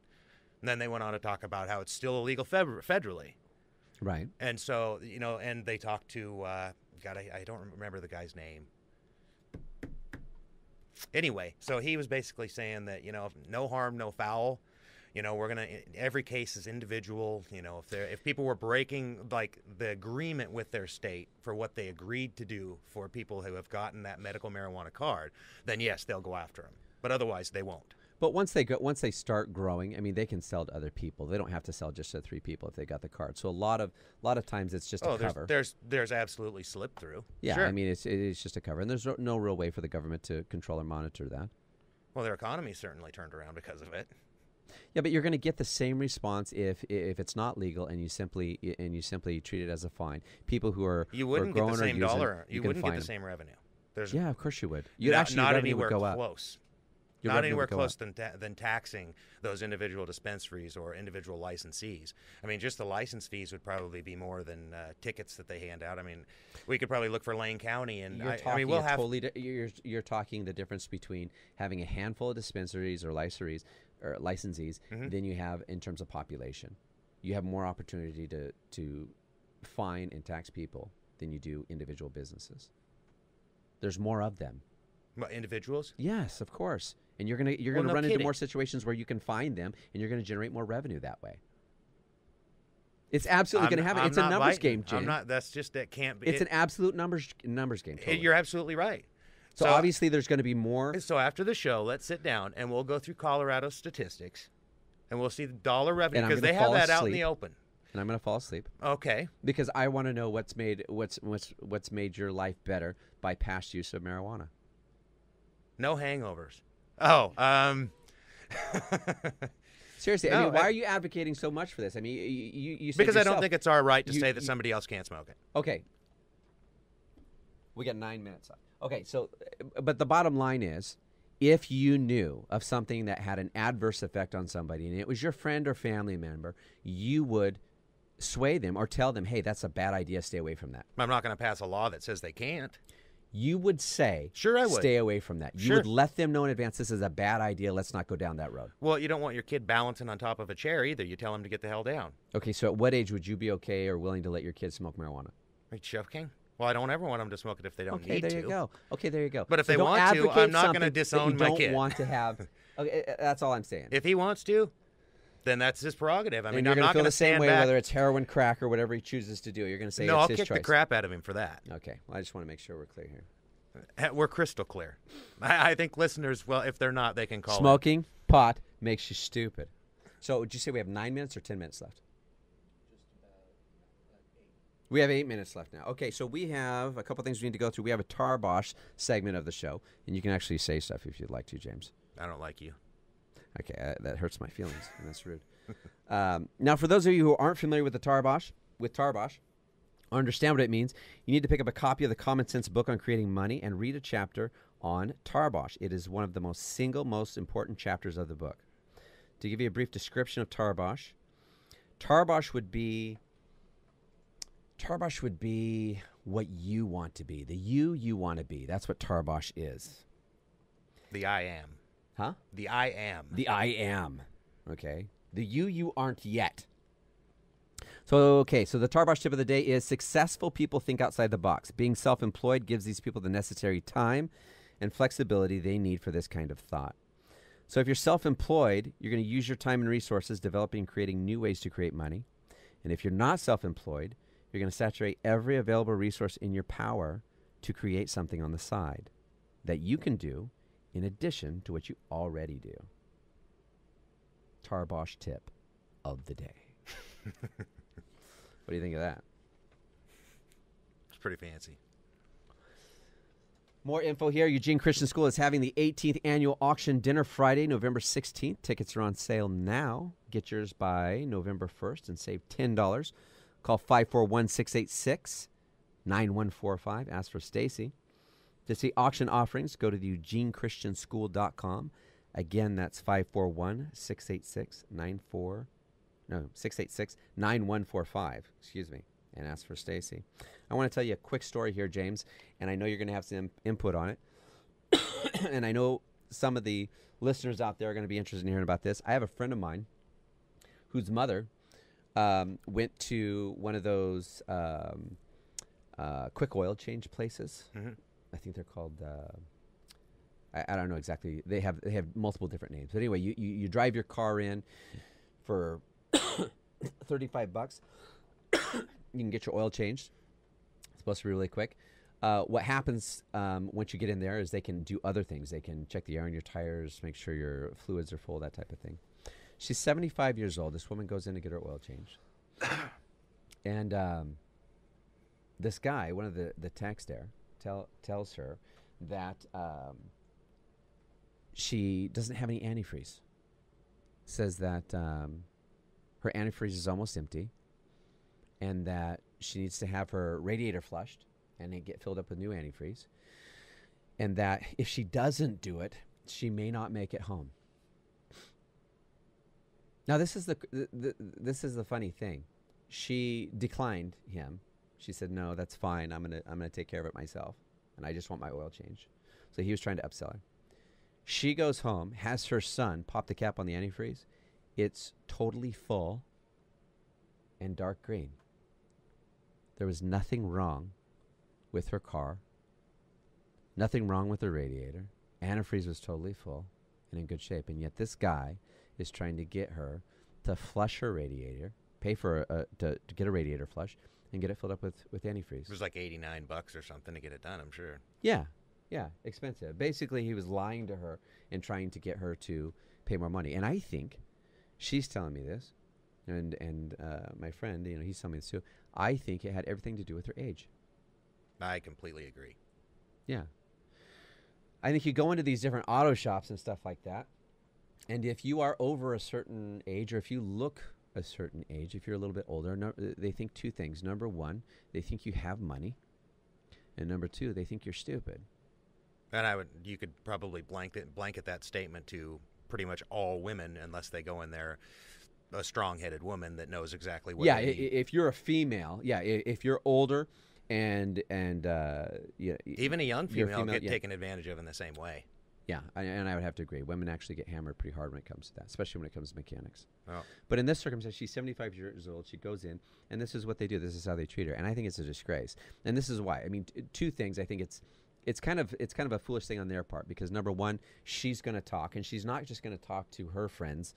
[SPEAKER 2] And then they went on to talk about how it's still illegal federally.
[SPEAKER 1] Right.
[SPEAKER 2] And so, and they talked to, I don't remember the guy's name. Anyway, so he was basically saying that, no harm, no foul. We're gonna. Every case is individual. If people were breaking like the agreement with their state for what they agreed to do for people who have gotten that medical marijuana card, then yes, they'll go after them. But otherwise, they won't.
[SPEAKER 1] But once they start growing, I mean, they can sell to other people. They don't have to sell just to 3 people if they got the card. So a lot of times it's just a cover.
[SPEAKER 2] There's absolutely slip through.
[SPEAKER 1] Yeah,
[SPEAKER 2] sure.
[SPEAKER 1] I mean, it's just a cover, and there's no real way for the government to control or monitor that.
[SPEAKER 2] Well, their economy certainly turned around because of it.
[SPEAKER 1] Yeah, but you're going to get the same response if it's not legal and you simply treat it as a fine. People who are
[SPEAKER 2] you wouldn't
[SPEAKER 1] who are
[SPEAKER 2] get the
[SPEAKER 1] growing or
[SPEAKER 2] same
[SPEAKER 1] using,
[SPEAKER 2] dollar. You wouldn't get the
[SPEAKER 1] them.
[SPEAKER 2] same revenue.
[SPEAKER 1] Yeah, of course you would. You'd
[SPEAKER 2] not,
[SPEAKER 1] actually
[SPEAKER 2] not
[SPEAKER 1] your revenue
[SPEAKER 2] anywhere
[SPEAKER 1] would go up.
[SPEAKER 2] close.
[SPEAKER 1] Your
[SPEAKER 2] Not
[SPEAKER 1] revenue
[SPEAKER 2] anywhere
[SPEAKER 1] would go
[SPEAKER 2] close
[SPEAKER 1] up.
[SPEAKER 2] than taxing those individual dispensaries or individual licensees. I mean, just the license fees would probably be more than tickets that they hand out. I mean, we could probably look for Lane County, and
[SPEAKER 1] you're talking the difference between having a handful of dispensaries or licensees than you have in terms of population. You have more opportunity to fine and tax people than you do individual businesses. There's more of them.
[SPEAKER 2] Individuals?
[SPEAKER 1] Yes, of course. And you're gonna
[SPEAKER 2] no
[SPEAKER 1] run into
[SPEAKER 2] kidding.
[SPEAKER 1] more situations where you can find them, and you're gonna generate more revenue that way. It's absolutely going to happen. It's a numbers game, Jim.
[SPEAKER 2] I'm not. That's just that can't be.
[SPEAKER 1] It's an absolute numbers game. Totally.
[SPEAKER 2] You're absolutely right.
[SPEAKER 1] So obviously, there's going to be more.
[SPEAKER 2] So after the show, let's sit down and we'll go through Colorado statistics, and we'll see the dollar revenue because they have that out in the open.
[SPEAKER 1] And I'm going to fall asleep.
[SPEAKER 2] Okay.
[SPEAKER 1] Because I want to know what's made your life better by past use of marijuana.
[SPEAKER 2] No hangovers. Oh,
[SPEAKER 1] seriously,
[SPEAKER 2] no,
[SPEAKER 1] I mean, why are you advocating so much for this? I mean, you said
[SPEAKER 2] because
[SPEAKER 1] yourself,
[SPEAKER 2] I don't think it's our right to say that somebody else can't smoke it.
[SPEAKER 1] Okay. We got 9 minutes left. Okay, so, but the bottom line is, if you knew of something that had an adverse effect on somebody, and it was your friend or family member, you would sway them or tell them, hey, that's a bad idea, stay away from that.
[SPEAKER 2] I'm not going to pass a law that says they can't.
[SPEAKER 1] You would say,
[SPEAKER 2] sure, I would.
[SPEAKER 1] Stay away from that. You
[SPEAKER 2] Sure.
[SPEAKER 1] would let them know in advance, this is a bad idea, let's not go down that road.
[SPEAKER 2] Well, you don't want your kid balancing on top of a chair either. You tell him to get the hell down.
[SPEAKER 1] Okay, so at what age would you be okay or willing to let your kids smoke marijuana?
[SPEAKER 2] Are you joking? Well, I don't ever want them to smoke it if they don't
[SPEAKER 1] Okay,
[SPEAKER 2] need
[SPEAKER 1] there
[SPEAKER 2] to.
[SPEAKER 1] you go. Okay, there you go.
[SPEAKER 2] But if
[SPEAKER 1] So
[SPEAKER 2] they
[SPEAKER 1] don't
[SPEAKER 2] want to,
[SPEAKER 1] advocate
[SPEAKER 2] I'm not going to
[SPEAKER 1] something
[SPEAKER 2] disown
[SPEAKER 1] that
[SPEAKER 2] my
[SPEAKER 1] you
[SPEAKER 2] kid.
[SPEAKER 1] don't want to have. Okay, that's all I'm saying.
[SPEAKER 2] If he wants to, then that's his prerogative. I mean,
[SPEAKER 1] and you're
[SPEAKER 2] I'm not
[SPEAKER 1] feel
[SPEAKER 2] going to
[SPEAKER 1] the same
[SPEAKER 2] stand
[SPEAKER 1] way
[SPEAKER 2] back.
[SPEAKER 1] whether it's heroin, crack, or whatever he chooses to do. You're going to say
[SPEAKER 2] No,
[SPEAKER 1] it's
[SPEAKER 2] I'll
[SPEAKER 1] his
[SPEAKER 2] kick
[SPEAKER 1] choice.
[SPEAKER 2] the crap out of him for that.
[SPEAKER 1] Okay, well, I just want to make sure we're clear here.
[SPEAKER 2] We're crystal clear. I think listeners, well, if they're not, they can call
[SPEAKER 1] Smoking pot makes you stupid. So, would you say we have 9 minutes or 10 minutes left? We have 8 minutes left now. Okay, so we have a couple things we need to go through. We have a Tarbosh segment of the show, and you can actually say stuff if you'd like to, James.
[SPEAKER 2] I don't like you.
[SPEAKER 1] Okay, that hurts my feelings, and that's rude. Now, for those of you who aren't familiar with Tarbosh, or understand what it means, you need to pick up a copy of the Common Sense book on creating money and read a chapter on Tarbosh. It is one of the most important chapters of the book. To give you a brief description of Tarbosh would be Tarbosh would be what you want to be. The you want to be. That's what Tarbosh is.
[SPEAKER 2] The I am.
[SPEAKER 1] Huh?
[SPEAKER 2] The I am.
[SPEAKER 1] The I am. Okay. The you aren't yet. So the Tarbosh tip of the day is successful people think outside the box. Being self-employed gives these people the necessary time and flexibility they need for this kind of thought. So if you're self-employed, you're going to use your time and resources developing and creating new ways to create money. And if you're not self-employed, you're going to saturate every available resource in your power to create something on the side that you can do in addition to what you already do. Tarbosh tip of the day. What do you think of that?
[SPEAKER 2] It's pretty fancy.
[SPEAKER 1] More info here. Eugene Christian School is having the 18th annual auction dinner Friday, November 16th. Tickets are on sale now. Get yours by November 1st and save $10. Call 541-686-9145. Ask for Stacy. To see auction offerings, go to the eugenechristianschool.com. Again, that's 686-9145. Excuse me. And ask for Stacy. I want to tell you a quick story here, James, and I know you're going to have some input on it. And I know some of the listeners out there are going to be interested in hearing about this. I have a friend of mine whose mother went to one of those quick oil change places. Mm-hmm. I think they're called. I don't know exactly. They have multiple different names. But anyway, you drive your car in for $35. You can get your oil changed. It's supposed to be really quick. What happens once you get in there is they can do other things. They can check the air in your tires, make sure your fluids are full, that type of thing. She's 75 years old. This woman goes in to get her oil changed. And this guy, one of the techs there, tells her that she doesn't have any antifreeze. Says that her antifreeze is almost empty and that she needs to have her radiator flushed and then get filled up with new antifreeze. And that if she doesn't do it, she may not make it home. Now, this is the funny thing. She declined him. She said, "No, that's fine. I'm gonna take care of it myself, and I just want my oil change." So he was trying to upsell her. She goes home, has her son pop the cap on the antifreeze. It's totally full and dark green. There was nothing wrong with her car. Nothing wrong with her radiator. Antifreeze was totally full and in good shape, and yet this guy is trying to get her to flush her radiator, pay for to get a radiator flush, and get it filled up with antifreeze.
[SPEAKER 2] It was like $89 or something to get it done, I'm sure.
[SPEAKER 1] Yeah, expensive. Basically, he was lying to her and trying to get her to pay more money. And I think she's telling me this, and my friend, he's telling me this too. I think it had everything to do with her age.
[SPEAKER 2] I completely agree.
[SPEAKER 1] Yeah. I think you go into these different auto shops and stuff like that, and if you are over a certain age, or if you look a certain age, if you're a little bit older, they think two things. Number one, they think you have money, and number two, they think you're stupid.
[SPEAKER 2] And you could probably blanket that statement to pretty much all women, unless they go in there a strong-headed woman that knows exactly what.
[SPEAKER 1] Yeah, if you're a female, if you're older, and
[SPEAKER 2] even a young female get taken advantage of in the same way.
[SPEAKER 1] Yeah, and I would have to agree. Women actually get hammered pretty hard when it comes to that, especially when it comes to mechanics.
[SPEAKER 2] Oh.
[SPEAKER 1] But in this circumstance, she's 75 years old. She goes in, and this is what they do. This is how they treat her, and I think it's a disgrace. And this is why. I mean, two things. I think it's kind of a foolish thing on their part, because number one, she's going to talk, and she's not just going to talk to her friends,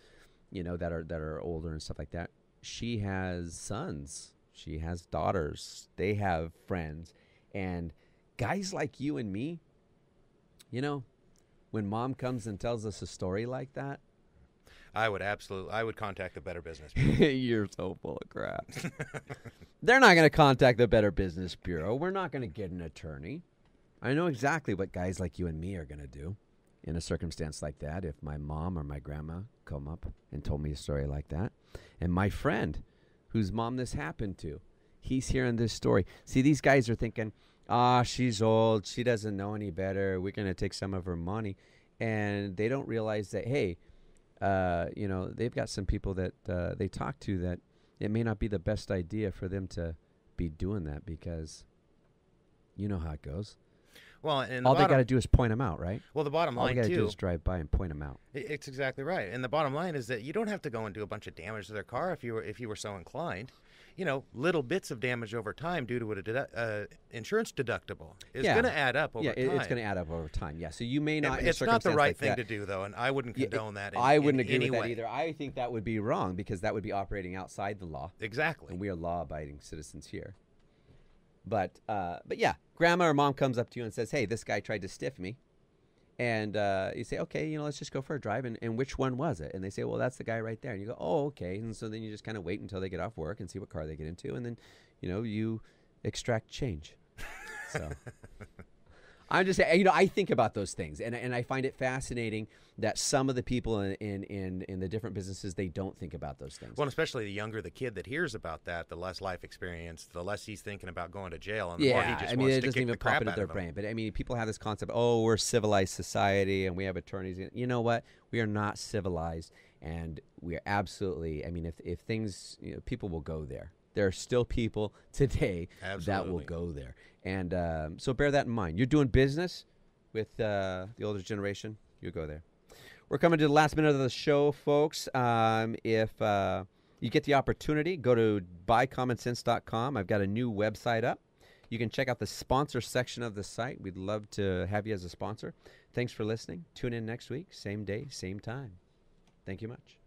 [SPEAKER 1] that are older and stuff like that. She has sons. She has daughters. They have friends, and guys like you and me, when mom comes and tells us a story like that,
[SPEAKER 2] I would contact the Better Business Bureau.
[SPEAKER 1] You're so full of crap. They're not going to contact the Better Business Bureau. We're not going to get an attorney. I know exactly what guys like you and me are going to do in a circumstance like that. If my mom or my grandma come up and told me a story like that, and my friend whose mom this happened to, he's hearing this story. See, these guys are thinking, she's old. She doesn't know any better. We're going to take some of her money. And they don't realize that, hey, they've got some people that they talk to that it may not be the best idea for them to be doing that because you know how it goes.
[SPEAKER 2] Well, and
[SPEAKER 1] All they got to do is point them out, right?
[SPEAKER 2] well, the bottom
[SPEAKER 1] All they
[SPEAKER 2] line
[SPEAKER 1] got to
[SPEAKER 2] too.
[SPEAKER 1] do is drive by and point them out.
[SPEAKER 2] It's exactly right. And the bottom line is that you don't have to go and do a bunch of damage to their car if you were so inclined. You know, little bits of damage over time due to an insurance deductible is going to add up over time.
[SPEAKER 1] It's going to add up over time. Yeah, so you may not.
[SPEAKER 2] It's not the right thing to do, though, and I wouldn't condone that.
[SPEAKER 1] I wouldn't agree
[SPEAKER 2] with
[SPEAKER 1] that either. I think that would be wrong because that would be operating outside the law.
[SPEAKER 2] Exactly.
[SPEAKER 1] And we are law-abiding citizens here. But yeah, grandma or mom comes up to you and says, "Hey, this guy tried to stiff me," and you say, "Okay, let's just go for a drive." And which one was it? And they say, "Well, that's the guy right there." And you go, "Oh, okay." And so then you just kind of wait until they get off work and see what car they get into, and then you extract change. So I'm just saying, I think about those things, and I find it fascinating that some of the people in the different businesses, they don't think about those things.
[SPEAKER 2] Well, especially the younger the kid that hears about that, the less life experience, the less he's thinking about going to jail, and the more he just wants
[SPEAKER 1] it
[SPEAKER 2] to
[SPEAKER 1] doesn't
[SPEAKER 2] kick
[SPEAKER 1] even
[SPEAKER 2] the crap
[SPEAKER 1] pop into
[SPEAKER 2] out
[SPEAKER 1] their
[SPEAKER 2] of him.
[SPEAKER 1] brain. But I mean, people have this concept, oh, we're a civilized society and we have attorneys. You know what? We are not civilized, and we are absolutely. I mean, if things, people will go there. There are still people today that will go there, and so bear that in mind. You're doing business with the older generation, you go there. We're coming to the last minute of the show, folks. If you get the opportunity, go to buycommonsense.com. I've got a new website up. You can check out the sponsor section of the site. We'd love to have you as a sponsor. Thanks for listening. Tune in next week, same day, same time. Thank you much.